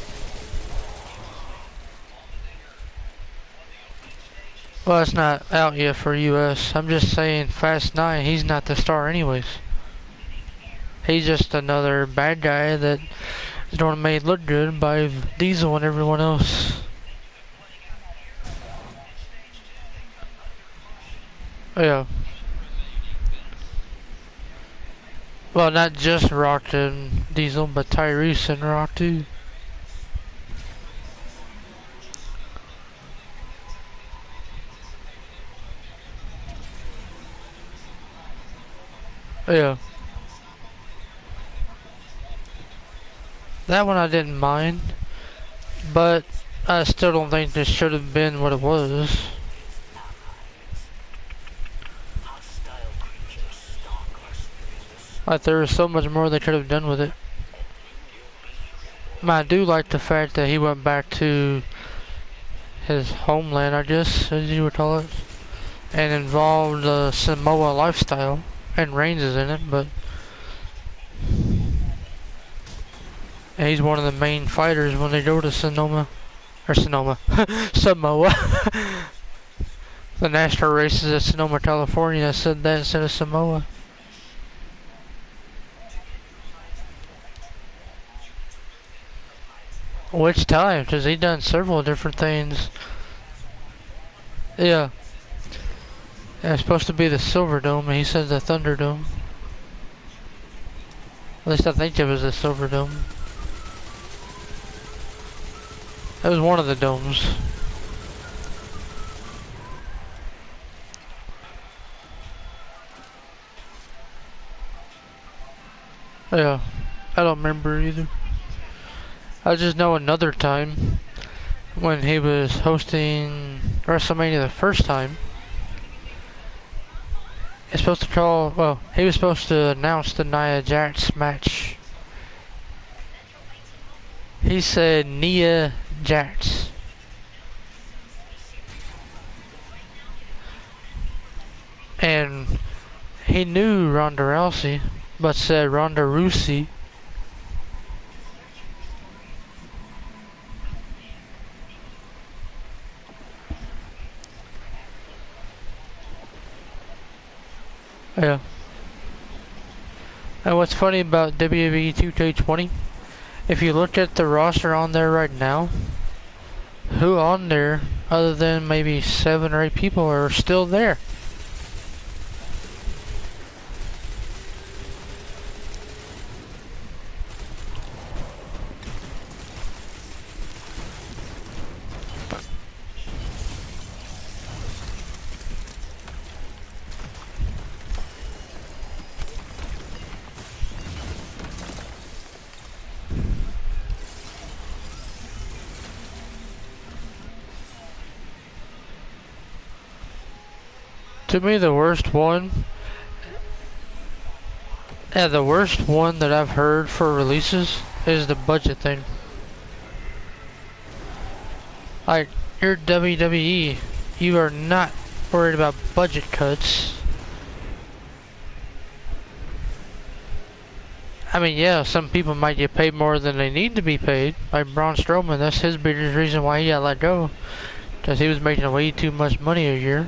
Well, it's not out yet for US. I'm just saying Fast 9, he's not the star anyways. He's just another bad guy that is gonna made look good by Diesel and everyone else. Yeah. Well, not just Rock and Diesel, but Tyrese and Rock too. Yeah. That one I didn't mind, but I still don't think this should have been what it was. Like there was so much more they could have done with it. I do like the fact that he went back to his homeland, I guess, as you would call it, and involved the Samoa lifestyle, and Reigns is in it, but he's one of the main fighters when they go to Samoa. The NASCAR races at Sonoma, California, said that instead of Samoa. Which time? Because he done several different things. Yeah. It's supposed to be the Silver Dome, and he said the Thunder Dome. At least I think it was the Silver Dome. It was one of the domes. Yeah, I don't remember either. I just know another time when he was hosting WrestleMania the first time. It's supposed to he was supposed to announce the Nia Jax match. He said Nia Jax. And he knew Ronda Rousey, but said Ronda Rousey. Yeah. And what's funny about WWE 2K20, if you look at the roster on there right now, who on there, other than maybe 7 or 8 people, are still there? To me, the worst one that I've heard for releases is the budget thing. Like, you're WWE, you are not worried about budget cuts. I mean, yeah, some people might get paid more than they need to be paid. Like Braun Strowman, that's his biggest reason why he got let go. Because he was making way too much money a year.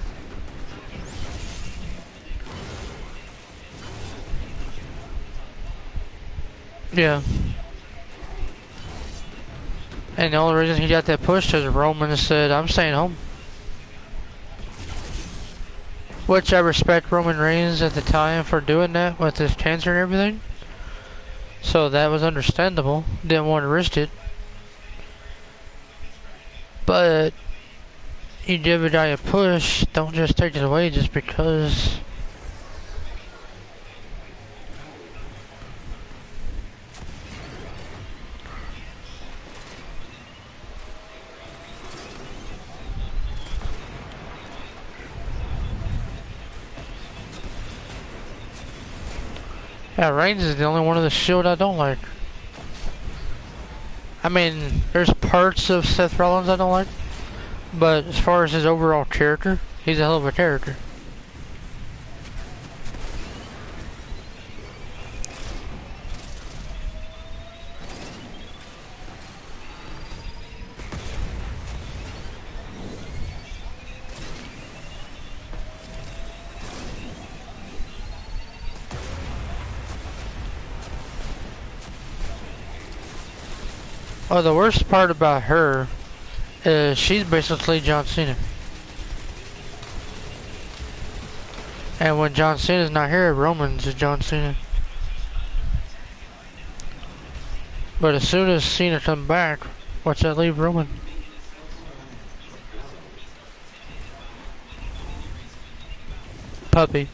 Yeah. And the only reason he got that push is Roman said, I'm staying home. Which I respect Roman Reigns at the time for doing that with his cancer and everything. So that was understandable. Didn't want to risk it. But you give a guy a push, don't just take it away just because. Yeah, Reigns is the only one of the Shield I don't like. I mean, there's parts of Seth Rollins I don't like, but as far as his overall character, he's a hell of a character. Oh, the worst part about her is she's basically John Cena. And when John Cena's not here, Roman's is John Cena. But as soon as Cena comes back, what's that leave Roman? Puppy.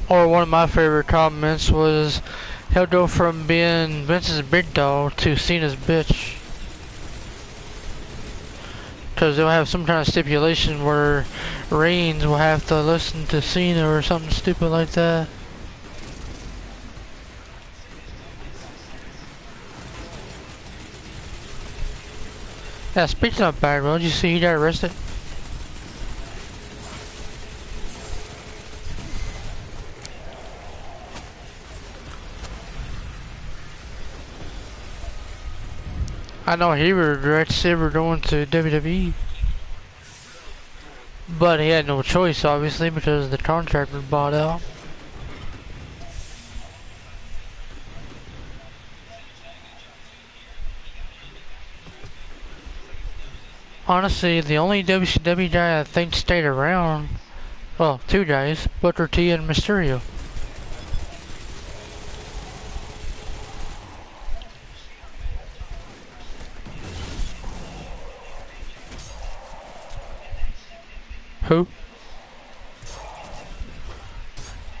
Or one of my favorite comments was, he'll go from being Vince's big dog to Cena's bitch. Because they'll have some kind of stipulation where Reigns will have to listen to Cena or something stupid like that. Yeah, speaking of Bagwell, did you see he got arrested? I know he regrets ever going to WWE. But he had no choice, obviously, because the contract was bought out. Honestly, the only WCW guy I think stayed around, well, two guys, Booker T and Mysterio. Who?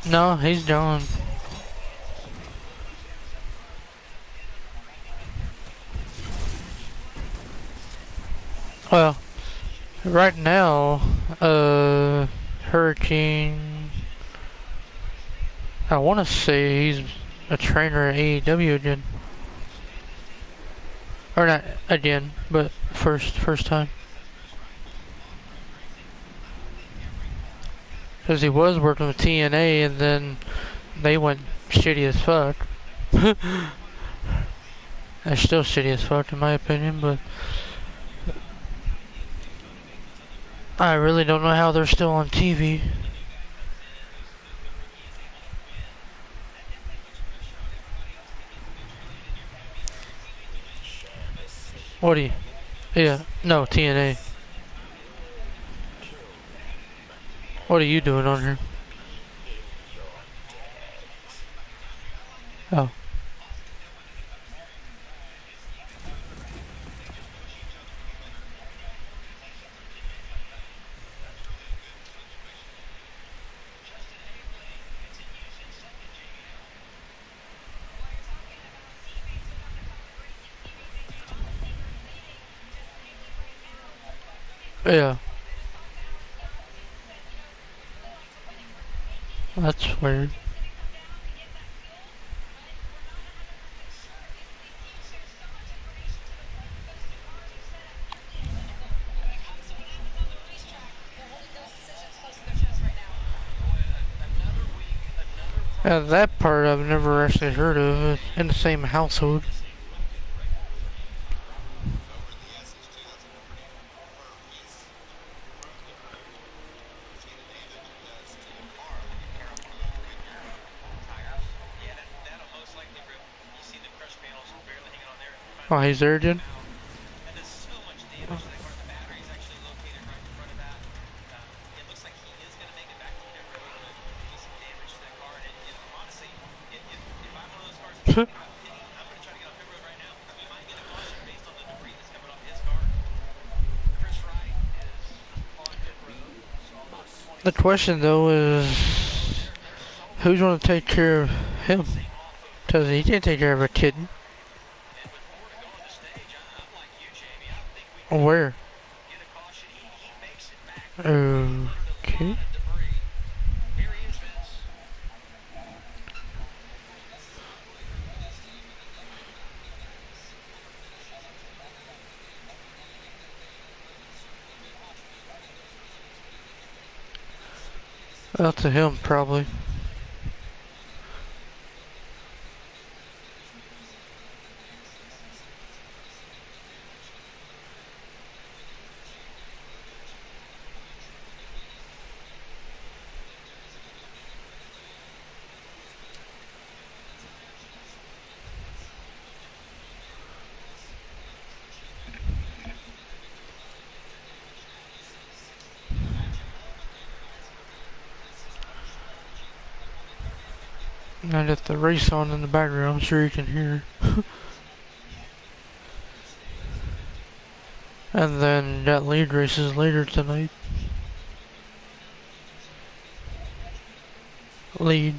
No, he's gone. Well, right now, Hurricane, I want to say he's a trainer at AEW again. Or not again, but first time. Because he was working with TNA and then they went shitty as fuck. They're still shitty as fuck in my opinion, but I really don't know how they're still on TV. What do you? Yeah, no, TNA. What are you doing on here? Oh. Yeah. That's weird. Yeah, that part I've never actually heard of in the same household. Oh, he's there again? The question though is, who's gonna take care of him? Cause he can't take care of a kitten. Where? Okay. Up to him, probably. I got the race on in the background, I'm sure you can hear. And then got lead races later tonight. Lead.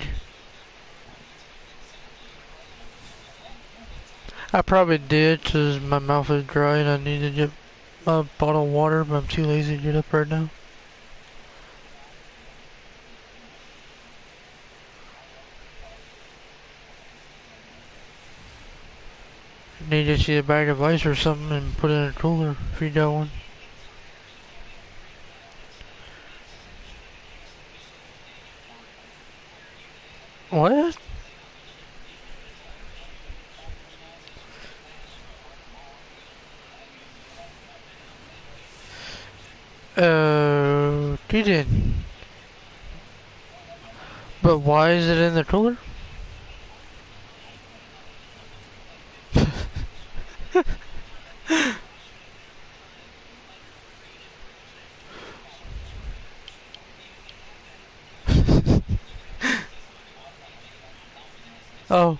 I probably did, cause my mouth is dry and I need to get a bottle of water, but I'm too lazy to get up right now. Need to see a bag of ice or something and put it in a cooler if you got one. What? You did. But why is it in the cooler? Oh.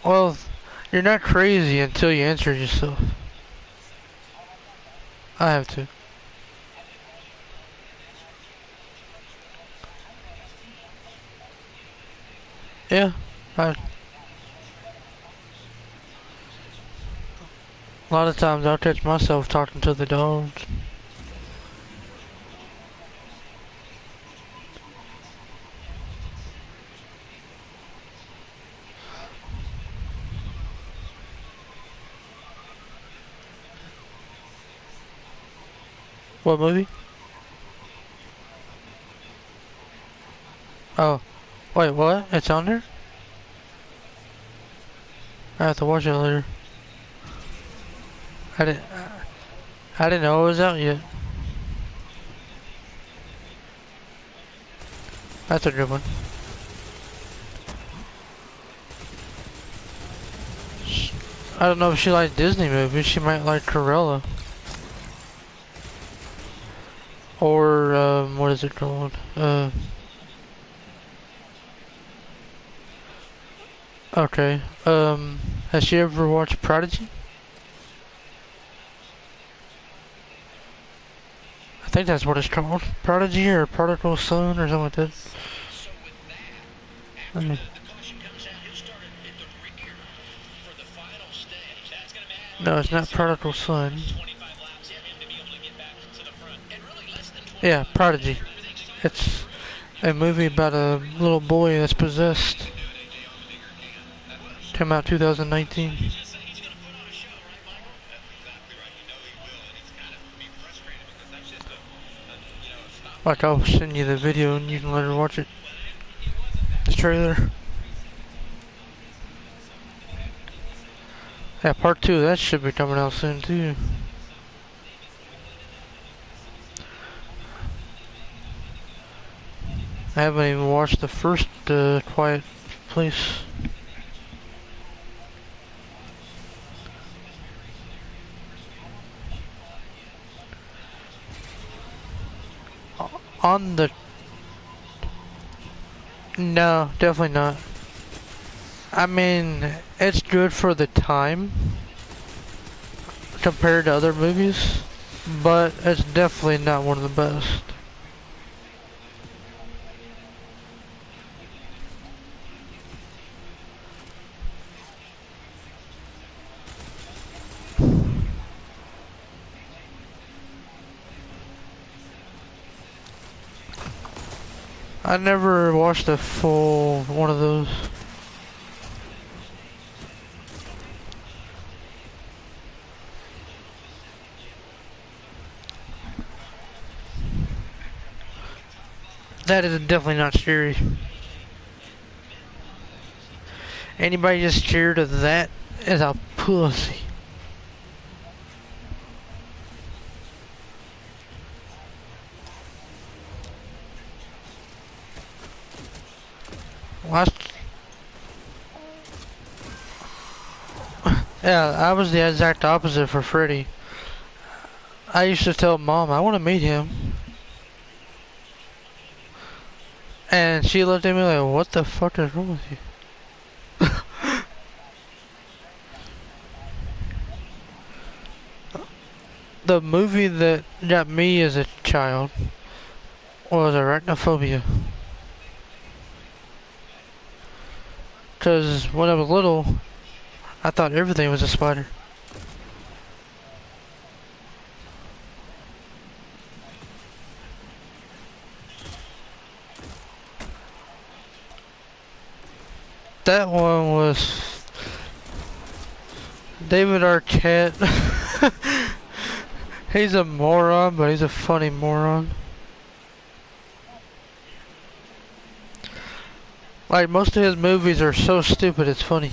Well, you're not crazy until you answer yourself. I have to. Yeah. A lot of times I'll catch myself talking to the dogs. What movie? Oh. Wait, what? It's on there? I have to watch it later. I didn't. I didn't know it was out yet. That's a good one. I don't know if she likes Disney movies. She might like Cruella. Or, what is it called? Okay. Has she ever watched Prodigy? I think that's what it's called. Prodigy or Prodigal Son or something like that. Let me... No, it's not Prodigal Son. Yeah, Prodigy. It's a movie about a little boy that's possessed. Came out 2019. Like, I'll send you the video and you can let her watch it. The trailer. Yeah, part 2 of that should be coming out soon too. I haven't even watched the first Quiet Place. On the... No, definitely not. I mean, it's good for the time compared to other movies, but it's definitely not one of the best. I never watched a full one of those. That is definitely not scary. Anybody just scared of that is a pussy. Last... Yeah, I was the exact opposite for Freddy. I used to tell Mom, I want to meet him. And she looked at me like, what the fuck is wrong with you? The movie that got me as a child was Arachnophobia. Because when I was little, I thought everything was a spider. That one was David Arquette. He's a moron, but he's a funny moron. Like, most of his movies are so stupid, it's funny.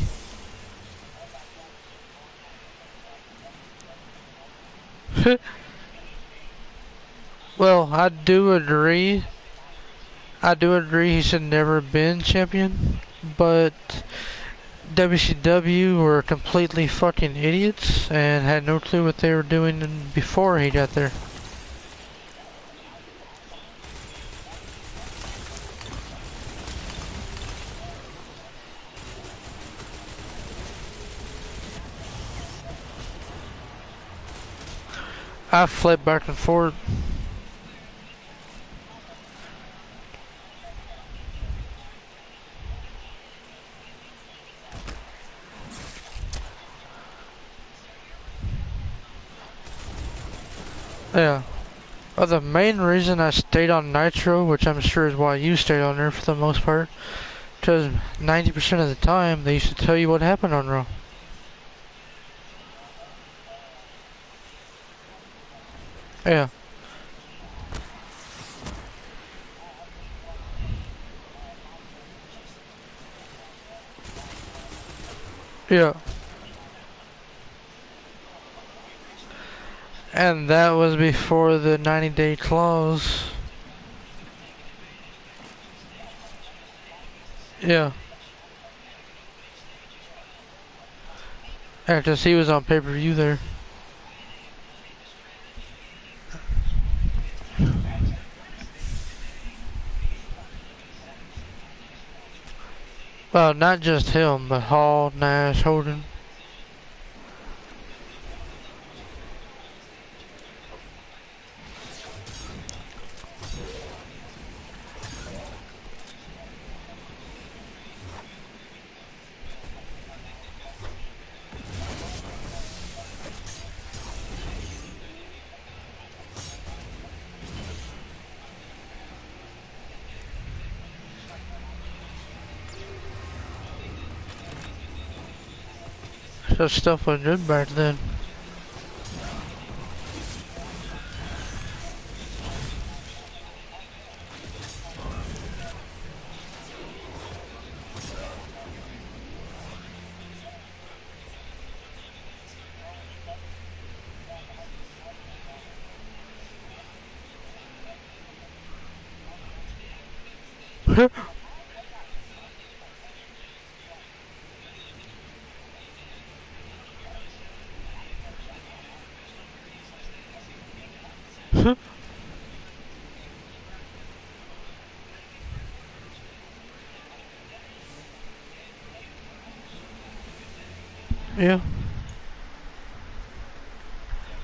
Well, I do agree he should never been champion, but WCW were completely fucking idiots and had no clue what they were doing before he got there. I flip back and forth. Yeah. Well, the main reason I stayed on Nitro, which I'm sure is why you stayed on there for the most part, because 90% of the time they used to tell you what happened on Raw. Yeah. Yeah. And that was before the 90-day clause. Yeah. Yeah, because he was on pay-per-view there. Well, not just him, but Hall, Nash, Hogan. That stuff was good back then. Yeah.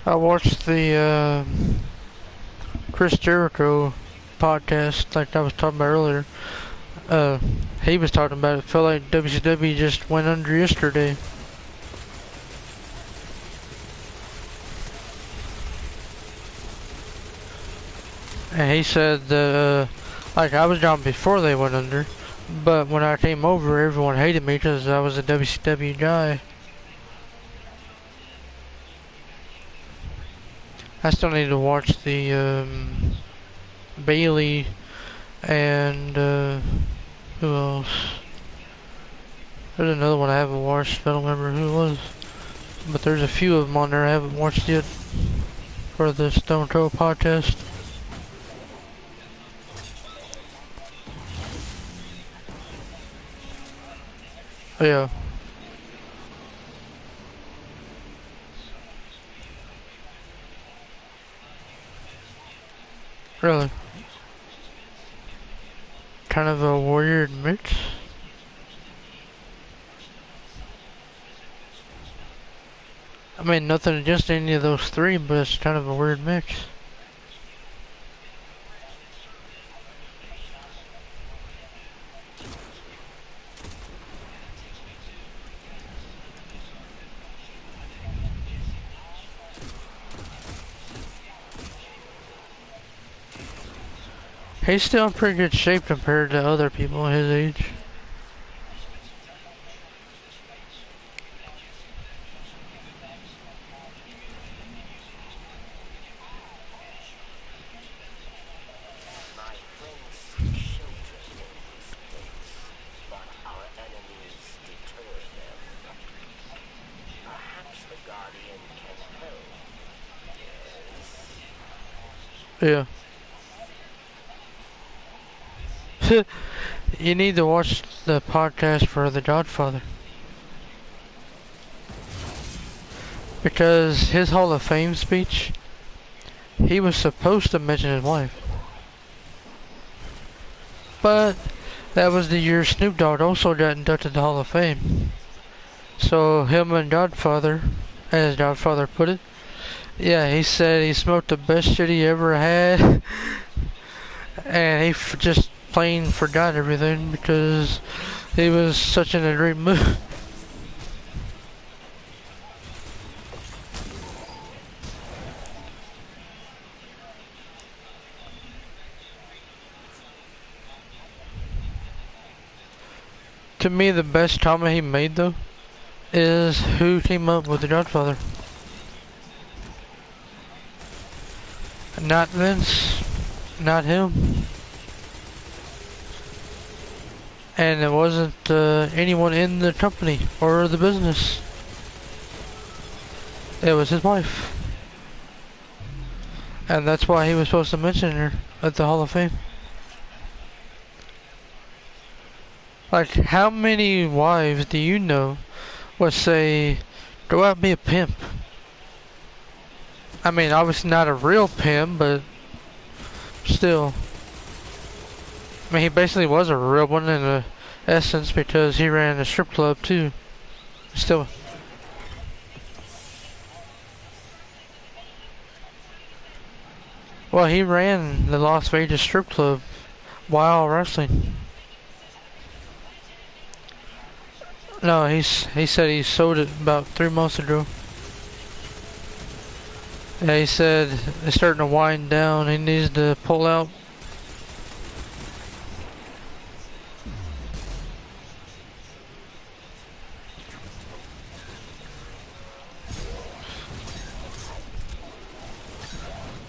I watched the Chris Jericho podcast like I was talking about earlier. He was talking about it. Felt like WCW just went under yesterday. And he said that, like, I was down before they went under, but when I came over, everyone hated me because I was a WCW guy. I still need to watch the Bailey and who else? There's another one I haven't watched. I don't remember who it was, but there's a few of them on there I haven't watched yet for the Stone Cold podcast. Yeah. Really. Kind of a weird mix. I mean, nothing against any of those three, but it's kind of a weird mix. He's still in pretty good shape compared to other people his age. My friends seek shelter in this place, but our enemies deter them. Perhaps the Guardian can help. Yes. Yeah. You need to watch the podcast for The Godfather. Because his Hall of Fame speech, he was supposed to mention his wife. But that was the year Snoop Dogg also got inducted to the Hall of Fame. So him and Godfather, as Godfather put it, yeah, he said he smoked the best shit he ever had. And he just plain forgot everything because he was such in a great mood. To me, the best comment he made though is who came up with The Godfather. Not Vince, not him. And it wasn't anyone in the company or the business. It was his wife. And that's why he was supposed to mention her at the Hall of Fame. Like, how many wives do you know would say, go out and be a pimp? I mean, obviously not a real pimp, but still. I mean, he basically was a real one in the essence because he ran a strip club too. Still. Well, he ran the Las Vegas strip club while wrestling. No, he said he sold it about 3 months ago. Yeah, he said it's starting to wind down. He needs to pull out.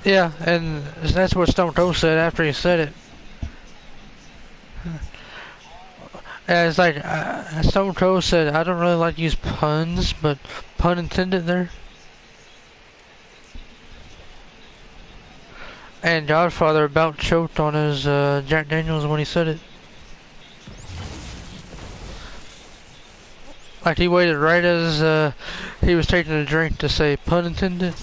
Yeah, and that's what Stone Cold said after he said it. And it's like, Stone Cold said, I don't really like to use puns, but pun intended there. And Godfather about choked on his Jack Daniels when he said it. Like he waited right as he was taking a drink to say pun intended.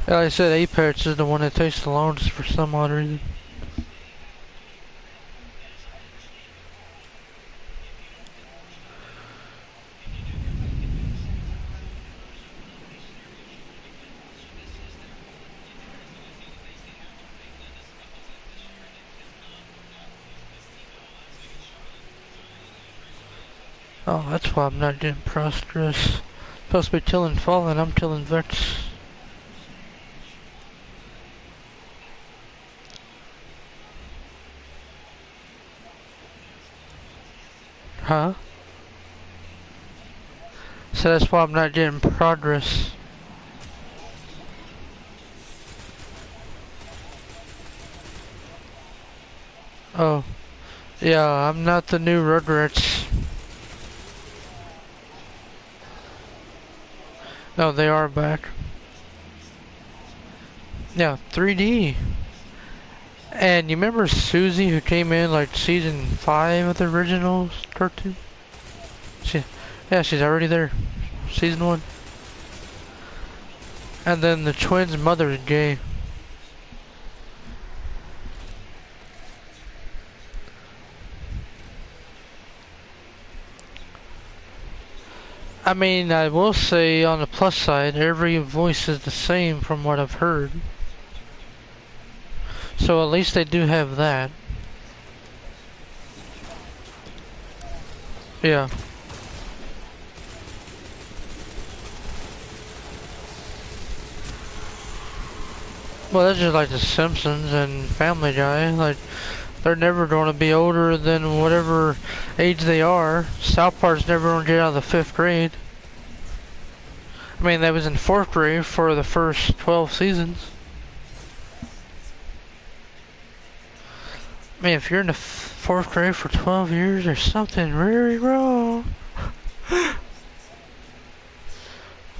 Yeah, like I said, Apex is the one that takes the longest for some odd reason. Oh, that's why I'm not getting prosperous. Supposed to be killing Fallen, I'm killing Vex. Huh? So that's why I'm not getting progress. Oh. Yeah, I'm not the new Rugrats. No, they are back. Yeah, 3D. And you remember Susie who came in like season 5 of the original cartoon? Yeah, she's already there. Season 1. And then the twins' mother is gay. I mean, I will say on the plus side, every voice is the same from what I've heard. So at least they do have that. Yeah. Well, that's just like The Simpsons and Family Guy. Like, they're never going to be older than whatever age they are. South Park's never going to get out of the 5th grade. I mean, they was in 4th grade for the first 12 seasons. I mean, if you're in the 4th grade for 12 years, there's something really wrong.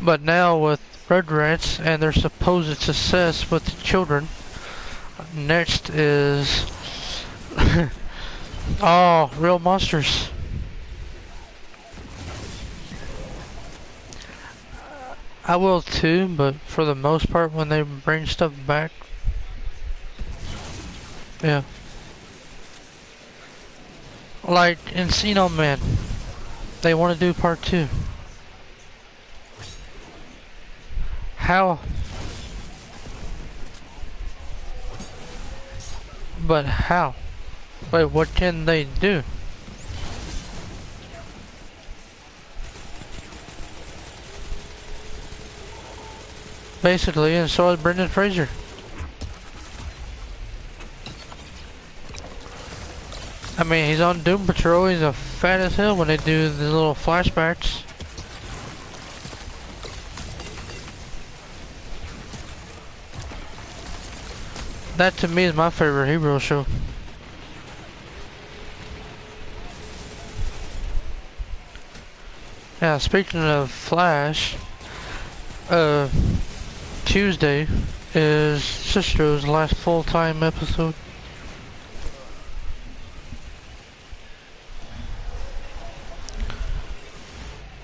But now with Rugrats and their supposed success with the children, next is oh, Real Monsters. I will too, but for the most part, when they bring stuff back, yeah. Like Encino Man, they want to do part 2. How? But how? Wait, what can they do? Basically, and so is Brendan Fraser. I mean, he's on Doom Patrol, he's a fat as hell when they do the little flashbacks. That to me is my favorite hero show. Yeah, speaking of Flash, Tuesday is Cistro's last full-time episode.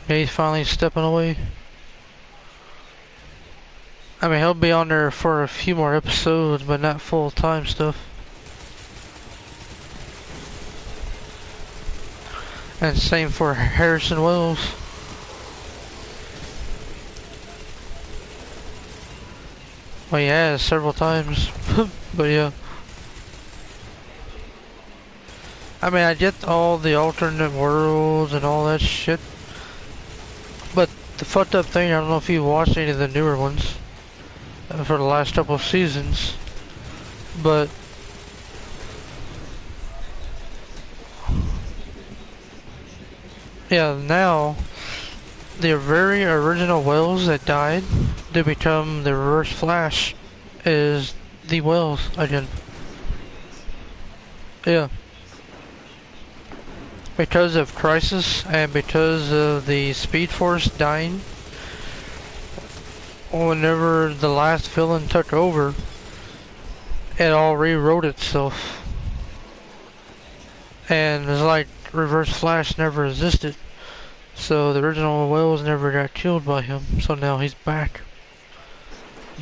Yeah, he's finally stepping away. I mean, he'll be on there for a few more episodes, but not full-time stuff. And same for Harrison Wells. Well, he has several times, but yeah. I mean, I get all the alternate worlds and all that shit, but the fucked up thing, I don't know if you watched any of the newer ones for the last couple of seasons, but yeah, now the very original Wells that died to become the Reverse Flash is the Wells again. Yeah. Because of Crisis and because of the Speed Force dying, whenever the last villain took over, it all rewrote itself. And it's like Reverse Flash never existed. So the original Wells never got killed by him, so now he's back.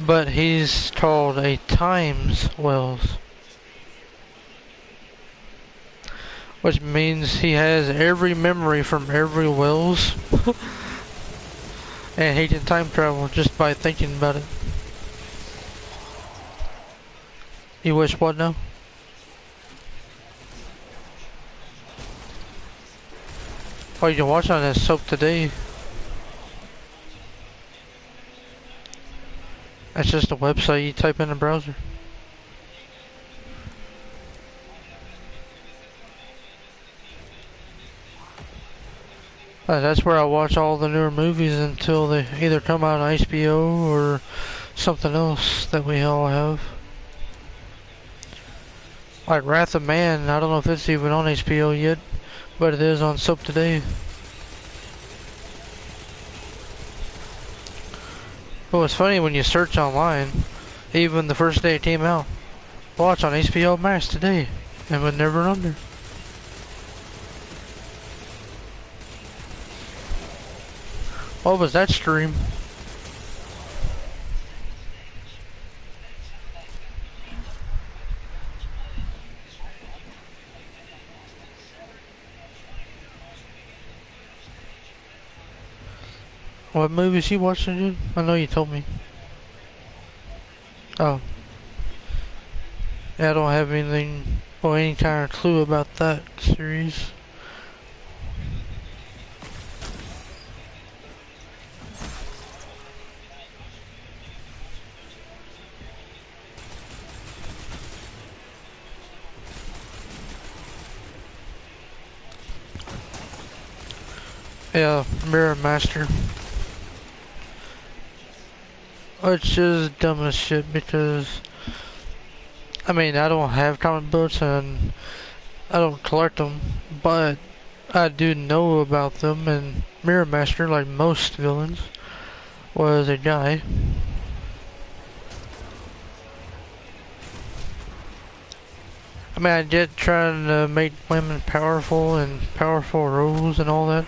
But he's called a Times Wells, which means he has every memory from every Wells. And he can time travel just by thinking about it. You wish what now? Oh, you can watch on that soap today. That's just a website you type in the browser. That's where I watch all the newer movies until they either come out on HBO or something else that we all have. Like Wrath of Man, I don't know if it's even on HBO yet, but it is on Soap Today. But what's funny, when you search online, even the first day it came out, watch on HBO Max today, and was never under. What was that stream? What movies you watching, dude? I know you told me. Oh. Yeah, I don't have anything or any kind of clue about that series. Yeah, Mirror Master. Which is dumb as shit because, I mean, I don't have comic books and I don't collect them, but I do know about them, and Mirror Master, like most villains, was a guy. I mean, I get trying to make women powerful and powerful roles and all that,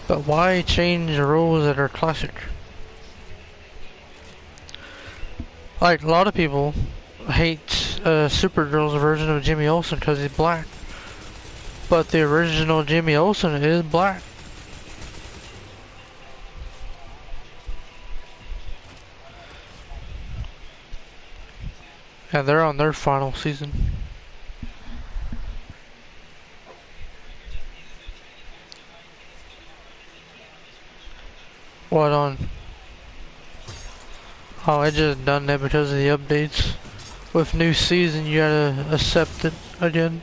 but why change the roles that are classic? Like, a lot of people hate Supergirl's version of Jimmy Olsen because he's black, but the original Jimmy Olsen is black. And they're on their final season. What on? Oh, I just done that because of the updates. With new season, you gotta accept it again.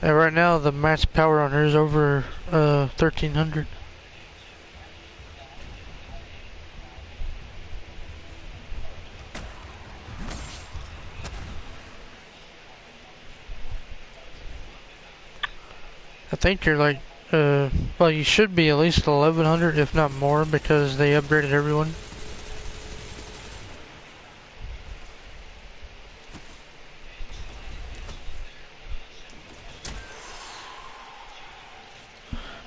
And right now, the max power on her is over 1300. I think you're like, well, you should be at least 1100, if not more, because they upgraded everyone.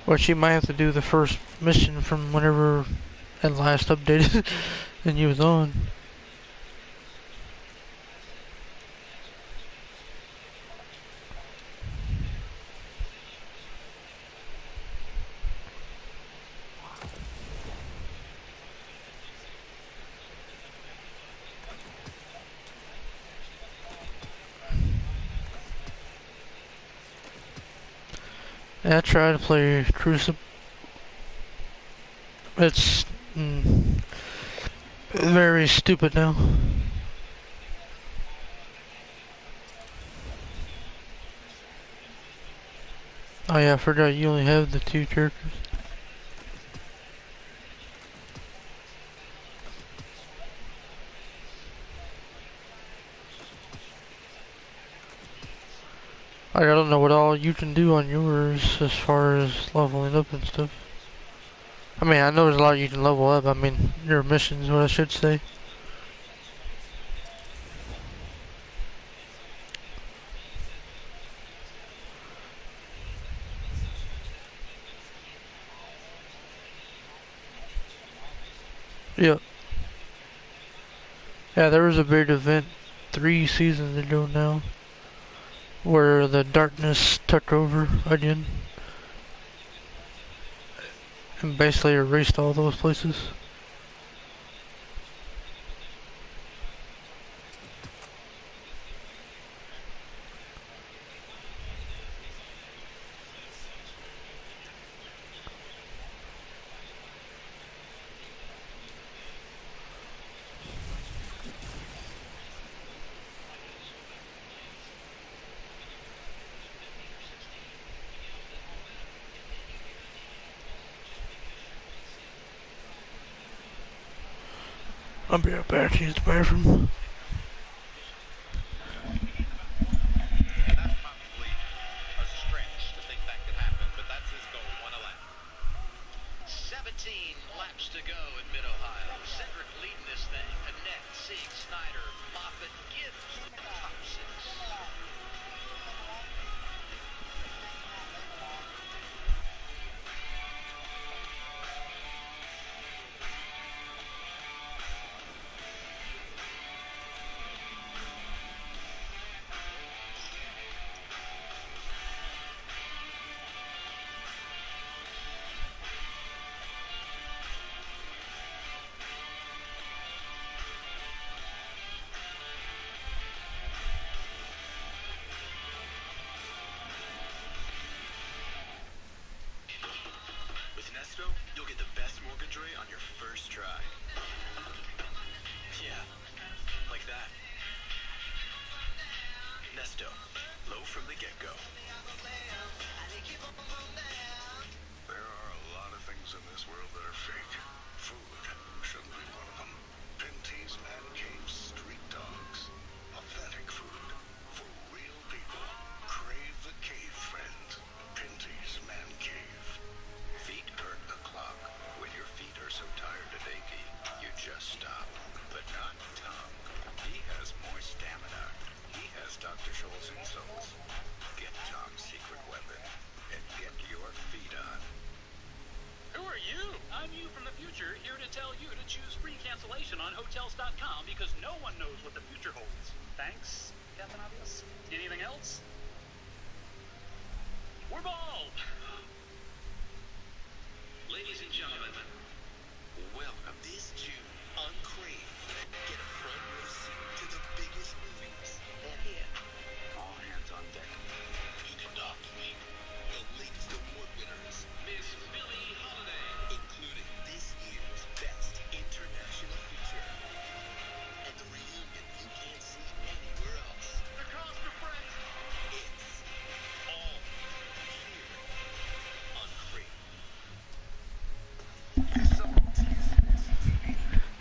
Which you might have to do the first mission from whenever it last updated and you was on. Yeah, I tried to play Crucible. It's very stupid now. Oh yeah, I forgot you only have the 2 characters. I don't know what all you can do on yours as far as leveling up and stuff. I mean, I know there's a lot you can level up. I mean, your missions, what I should say. Yep. Yeah, there was a big event 3 seasons ago now, where the darkness took over again and basically erased all those places. I'll be right back to use the bathroom. And that's probably a stretch to think that could happen, but that's his goal, 1 lap. 17 laps to go in Mid-Ohio. Cedric leading this thing. Annette, Sieg, Snyder, Moffitt, Gibbs in the top 6. on your first try. Yeah, like that. Nesto, low from the get-go. There are a lot of things in this world that are fake. Food shouldn't be one of them. Pinty's Man Cave Street Dogs. Authentic food for real people. Crave the cave, friends. Pinty's Man Cave. Feet hurt the clock. When your feet are so tired and achy, you just stop. But not Tom. He has more stamina. He has Dr. Scholl's insoles. Get Tom's secret weapon and get your feet on. Who are you? I'm you from the future, here to tell you to choose free cancellation on Hotels.com because no one knows what the future holds. Thanks, Captain Obvious. Anything else? We're bald! Ladies and gentlemen, welcome this June on Crave. Get a front row seat to the biggest movies. And here, all hands on deck. You can dock me. The latest award winners, Miss Billie Holiday, including this year's Best International Feature, and the reunion you can't see anywhere else. The cost of friends! It's all here on Crave.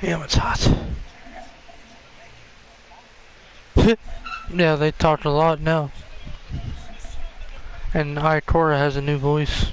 Damn, it's hot. Yeah, they talk a lot now. And Ikora has a new voice.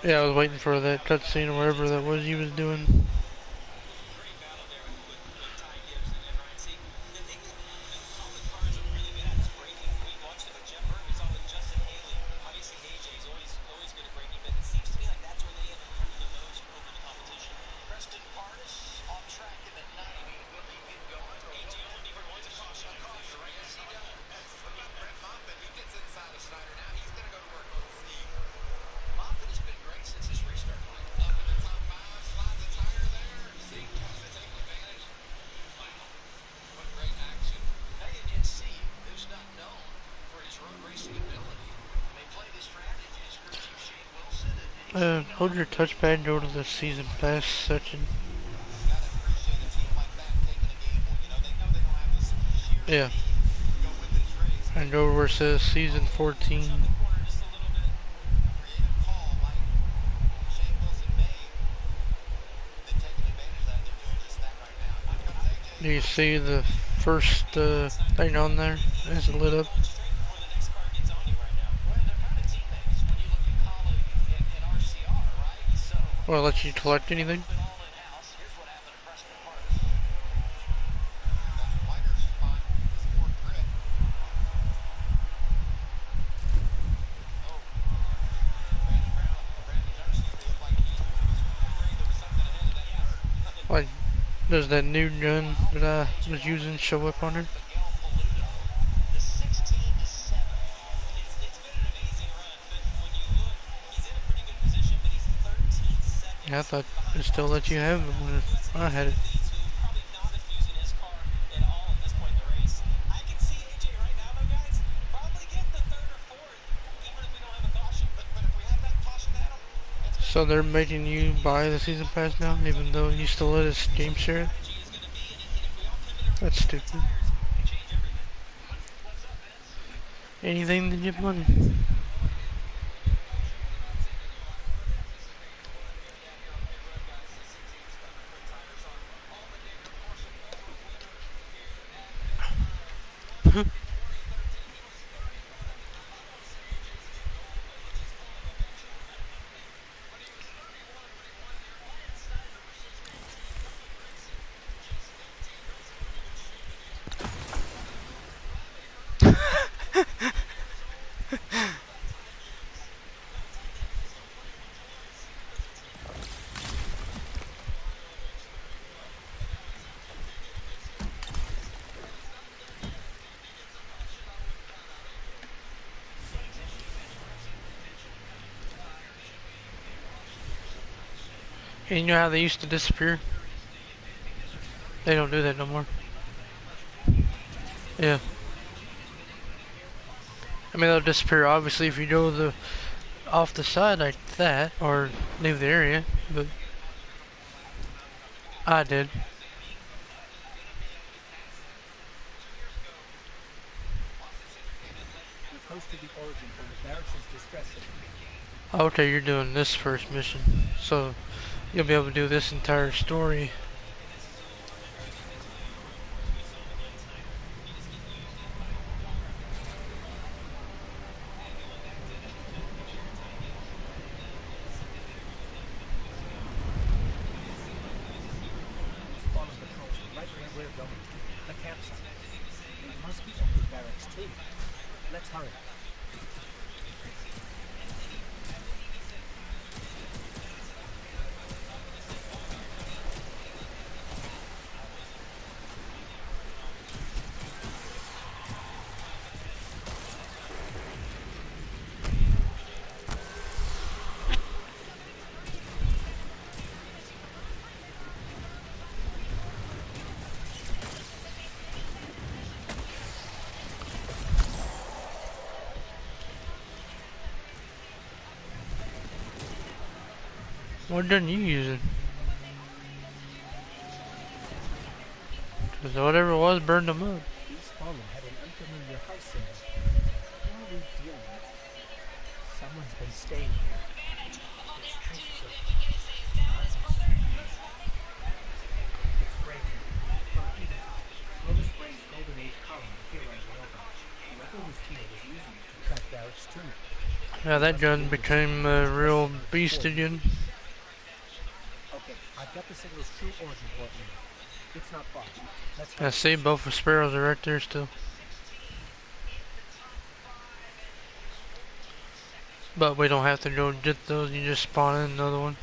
Yeah, I was waiting for that cutscene or whatever that was he was doing. Hold your touchpad and go to the season pass section. Yeah. And go where it says season 14. Do you see the first thing on there? Is it lit up? Will it let you collect anything? Like, does that new gun that I was using show up on her? Yeah, I thought it still let you have it when I had it. So they're making you buy the season pass now, even though you still let us game share it? That's stupid. Anything to get money. And you know how they used to disappear? They don't do that no more. Yeah. I mean, they'll disappear obviously if you go off the side like that or leave the area, but I did. We're close to the origin point. Barracks' distress signal. Okay, you're doing this first mission, so you'll be able to do this entire story. Just follow the coast, right where we're going. The campsite. It must be empty barracks too. Let's hurry. What gun you using? Because whatever it was burned them up. These fallen had an unfamiliar house symbol. Who are we dealing with? Someone's been staying here. There's traces of it's breaking. From Edentown. Clovis Brain's Golden Age column here on Nova. Whoever was here was using it to track barracks too. Yeah, that gun became a real beast again. Okay, I've got the signal's true origin point now. It's not far. Let's I see both the sparrows are right there still. But we don't have to go get those, you just spawn in another one.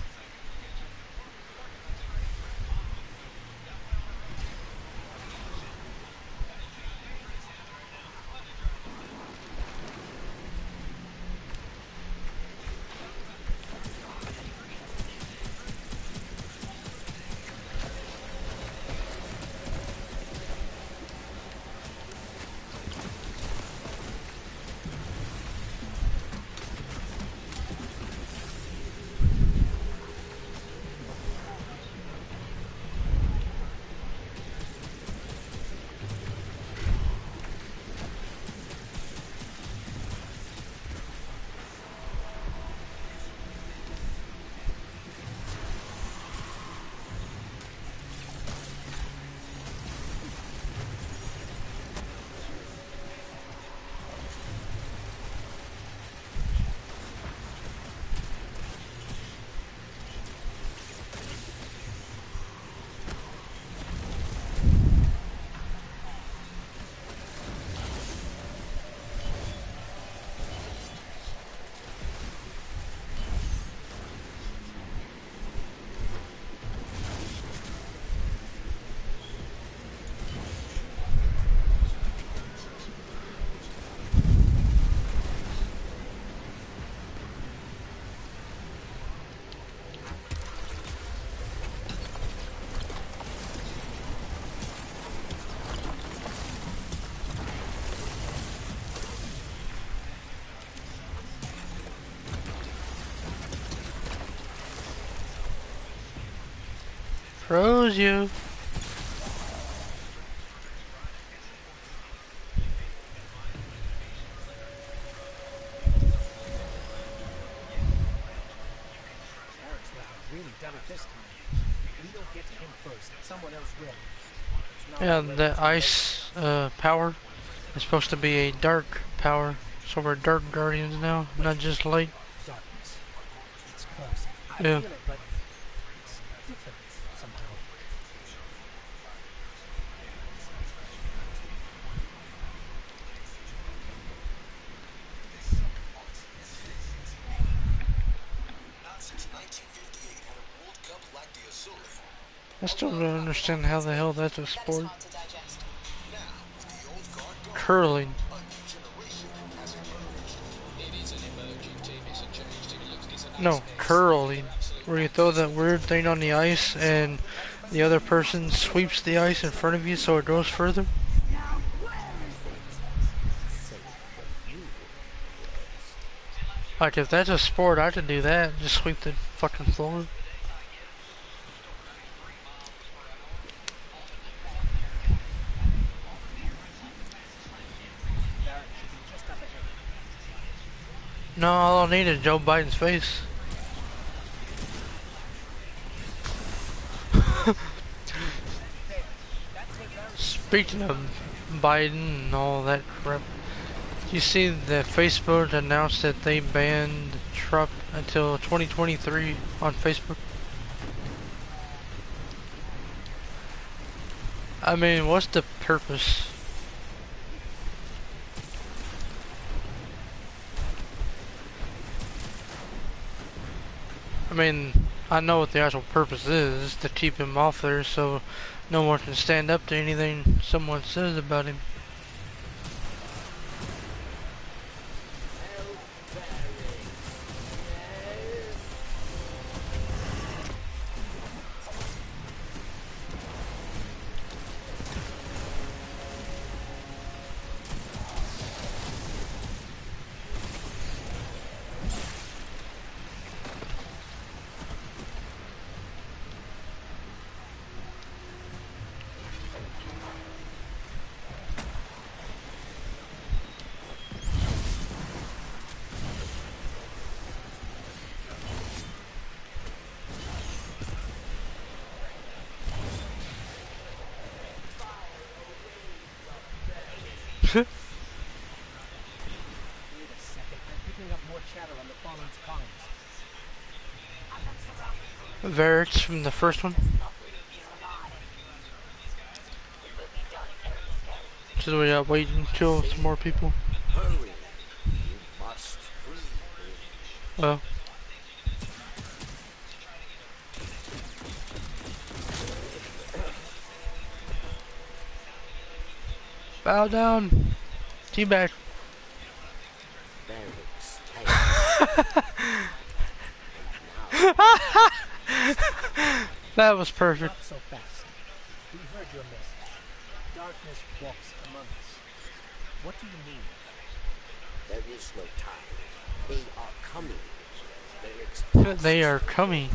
Froze you. Eric's really done it this time. We don't get to him first. Someone else will. Yeah, the ice power is supposed to be a dark power. So we're dark guardians now, not just light. Darkness. It's close. I Yeah. feel it, but it's different somehow. I still don't understand how the hell that's a sport. Curling. No, curling. where you throw that weird thing on the ice and the other person sweeps the ice in front of you so it goes further? Now where is it? Safe for you, yes. Like, if that's a sport, I could do that. Just sweep the fucking floor. Barrett should be just up ahead. No, all I need is Joe Biden's face. There. That takes Barrett. Speaking of Biden and all that crap, you see that Facebook announced that they banned Trump until 2023 on Facebook? I mean, what's the purpose? I mean, I know what the actual purpose is to keep him off there so no one can stand up to anything someone says about him. Wait a second. I'm picking up more chatter on the Fallen's comms. Verts from the first one. So we gotta wait until some more people. Hurry. You must free Bridge. Well. Bow down. Teabag. Barracks That was perfect. Not so fast. We heard your message. Darkness walks among us. What do you mean? There is no time. They are coming. They are coming.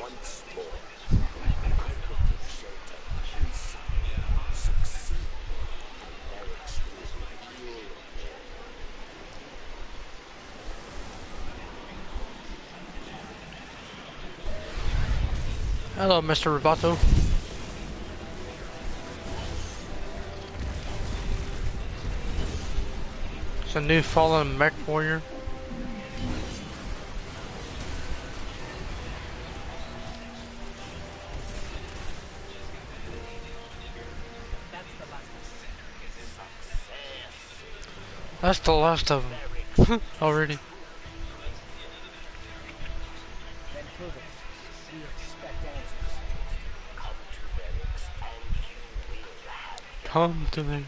Once more. I will take shelter inside. Succeed. And barracks will reveal Hello, Mr. Roboto. It's a new fallen mech warrior. That's the last of them. Already. Then prove it. We expect answers. Come to barracks and you will have them. Come to me.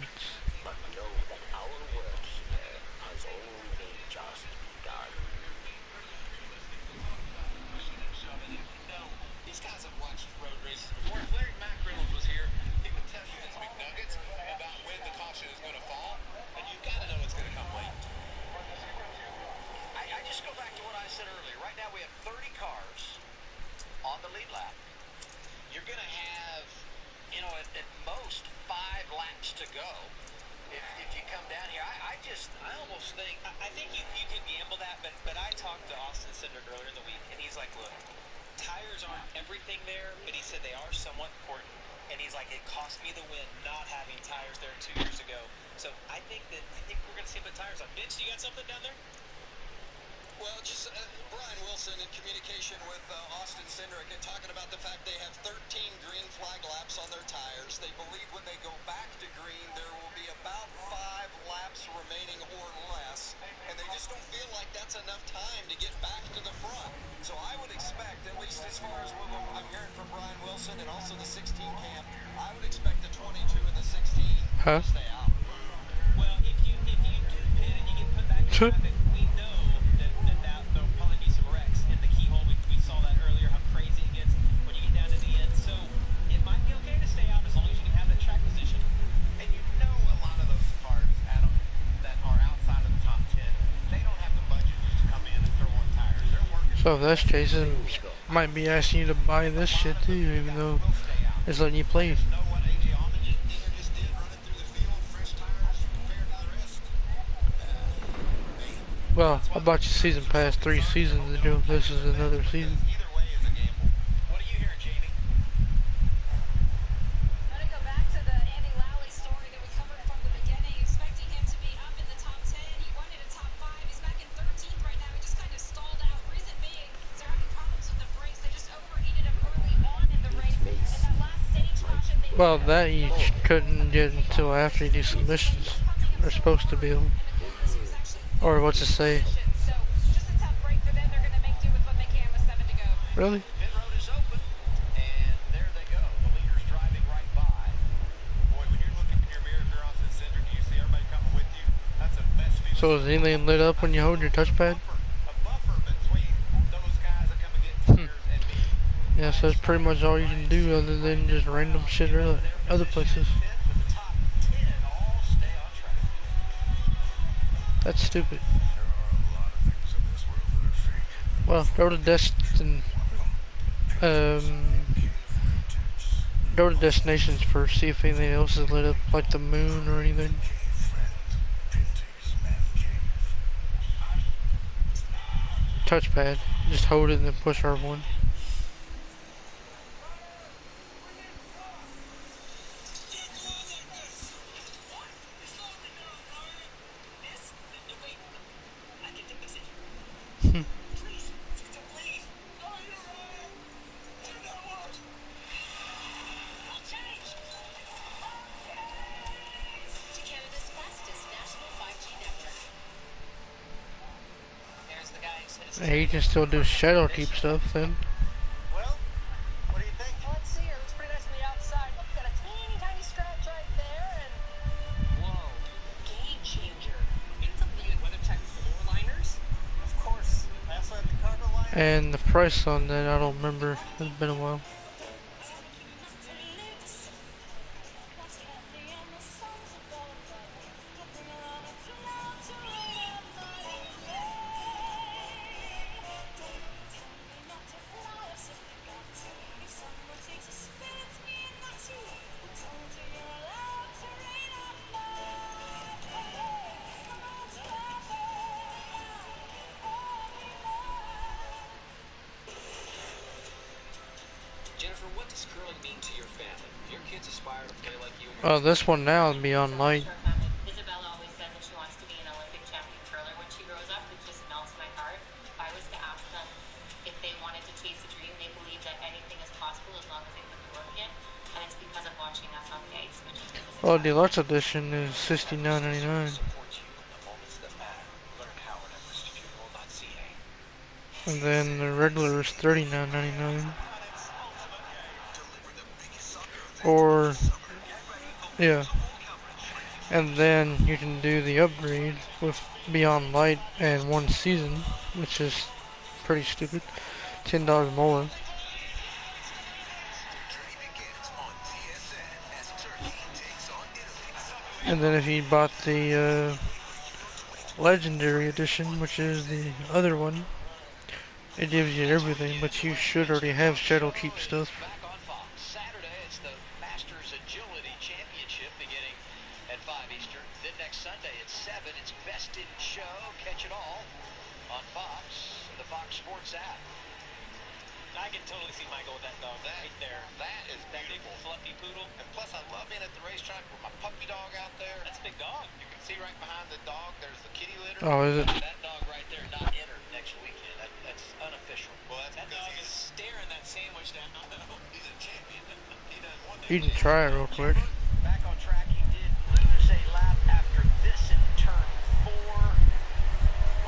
But know that our work here has only just begun. These guys have watched road races before. If Larry McReynolds was here, he would tell you his McNuggets about when the caution is going to fall, and you've got to know it's going to come late. I just go back to what I said earlier. Right now we have 30 cars on the lead lap. You're going to have, at most 5 laps to go. If you come down here, I almost think... I think you could gamble that, but I talked to Austin Cindric earlier in the week, and he's like, look, tires aren't everything there, but he said they are somewhat important. And he's like, it cost me the win not having tires there 2 years ago. So I think we're going to see him put tires on. Vince, you got something down there? Well, just Brian Wilson in communication with Austin Cindric and talking about the fact they have 13 green flag laps on their tires. They believe when they go back to green, there will be about 5 laps remaining or less. And they just don't feel like that's enough time to get back to the front. So I would expect, at least as far as what I'm hearing from Brian Wilson and also the 16 camp, I would expect the 22 and the 16 to stay out. Well, if you do pit and you get put back in traffic, we know that there'll probably be some wrecks in the keyhole. We saw that So if that's Jason, might be asking you to buy this shit too, even though it's letting you play. Well, I bought you season pass 3 seasons ago. This is another season. Either way is a gamble. What are you hearing, Jamie? I'm gonna go back to the Andy Lally story that we covered from the beginning, expecting him to be up in the top 10. He wanted a top 5. He's back in 13th right now. He just kind of stalled out. Reason being, they're having problems with the brakes. They just overheated him early on in the race. And that last stage caution, they Well, that you couldn't get until after you do submissions. They're supposed to be able. Or what's it say? so just a tough break for them. They're gonna make do with what they can with 7 to go. Really? Pit road is open, and there they go. The leader's driving right by. Boy, when you're looking in your mirror, if you're Austin Cindric, do you see everybody coming with you? That's the best feeling. So is anything lit up when you hold your touchpad? A buffer between those guys that come and get yours and me. Yeah, so that's pretty much all you can do other than just random shit or other places. With the top 10 all stay on track. That's stupid. There are a lot of things in this world that are fake. Well, go to destinations first, see if anything else is lit up, like the moon or anything. Touchpad, just hold it and then push R1. Hey, you can still do shadow keep stuff then. Well, what do you think? Let's see here. Looks pretty nice on the outside. Look, got a teeny tiny scratch right there, and Whoa, game changer. It's a WeatherTech floor liners? Of course. That's like the cargo line. And the price on that, I don't remember. It's been a while. Jennifer, what does curling mean to your family? Do your kids aspire to play like you? Oh, this one now would be on light. Isabella always says that she wants to be an Olympic champion curler when she grows up. It just melts my heart. If I was to ask them if they wanted to chase a dream, they believe that anything is possible as long as they put the work in. And it's because of watching us on the ice. Well, the deluxe edition is $69.99. And then the regular is $39.99. Or, yeah. And then you can do the upgrade with Beyond Light and 1 season, which is pretty stupid. $10 more. And then if you bought the Legendary Edition, which is the other one, it gives you everything, but you should already have Shadow Keep stuff. Saturday, it's the Masters Agility Championship beginning at 5 Eastern. Then next Sunday at 7, it's Best in Show. Catch it all on Fox and the Fox Sports app. I can totally see Michael with that dog right there. That is that big fluffy poodle. And plus, I love being at the racetrack with my puppy dog out there. That's a big dog. You can see right behind the dog, there's the kitty litter. Oh, is it? That dog right there not entered next weekend. That's unofficial. Well, that dog is staring that sandwich down. He's a champion. He doesn't want that. You can try it real quick.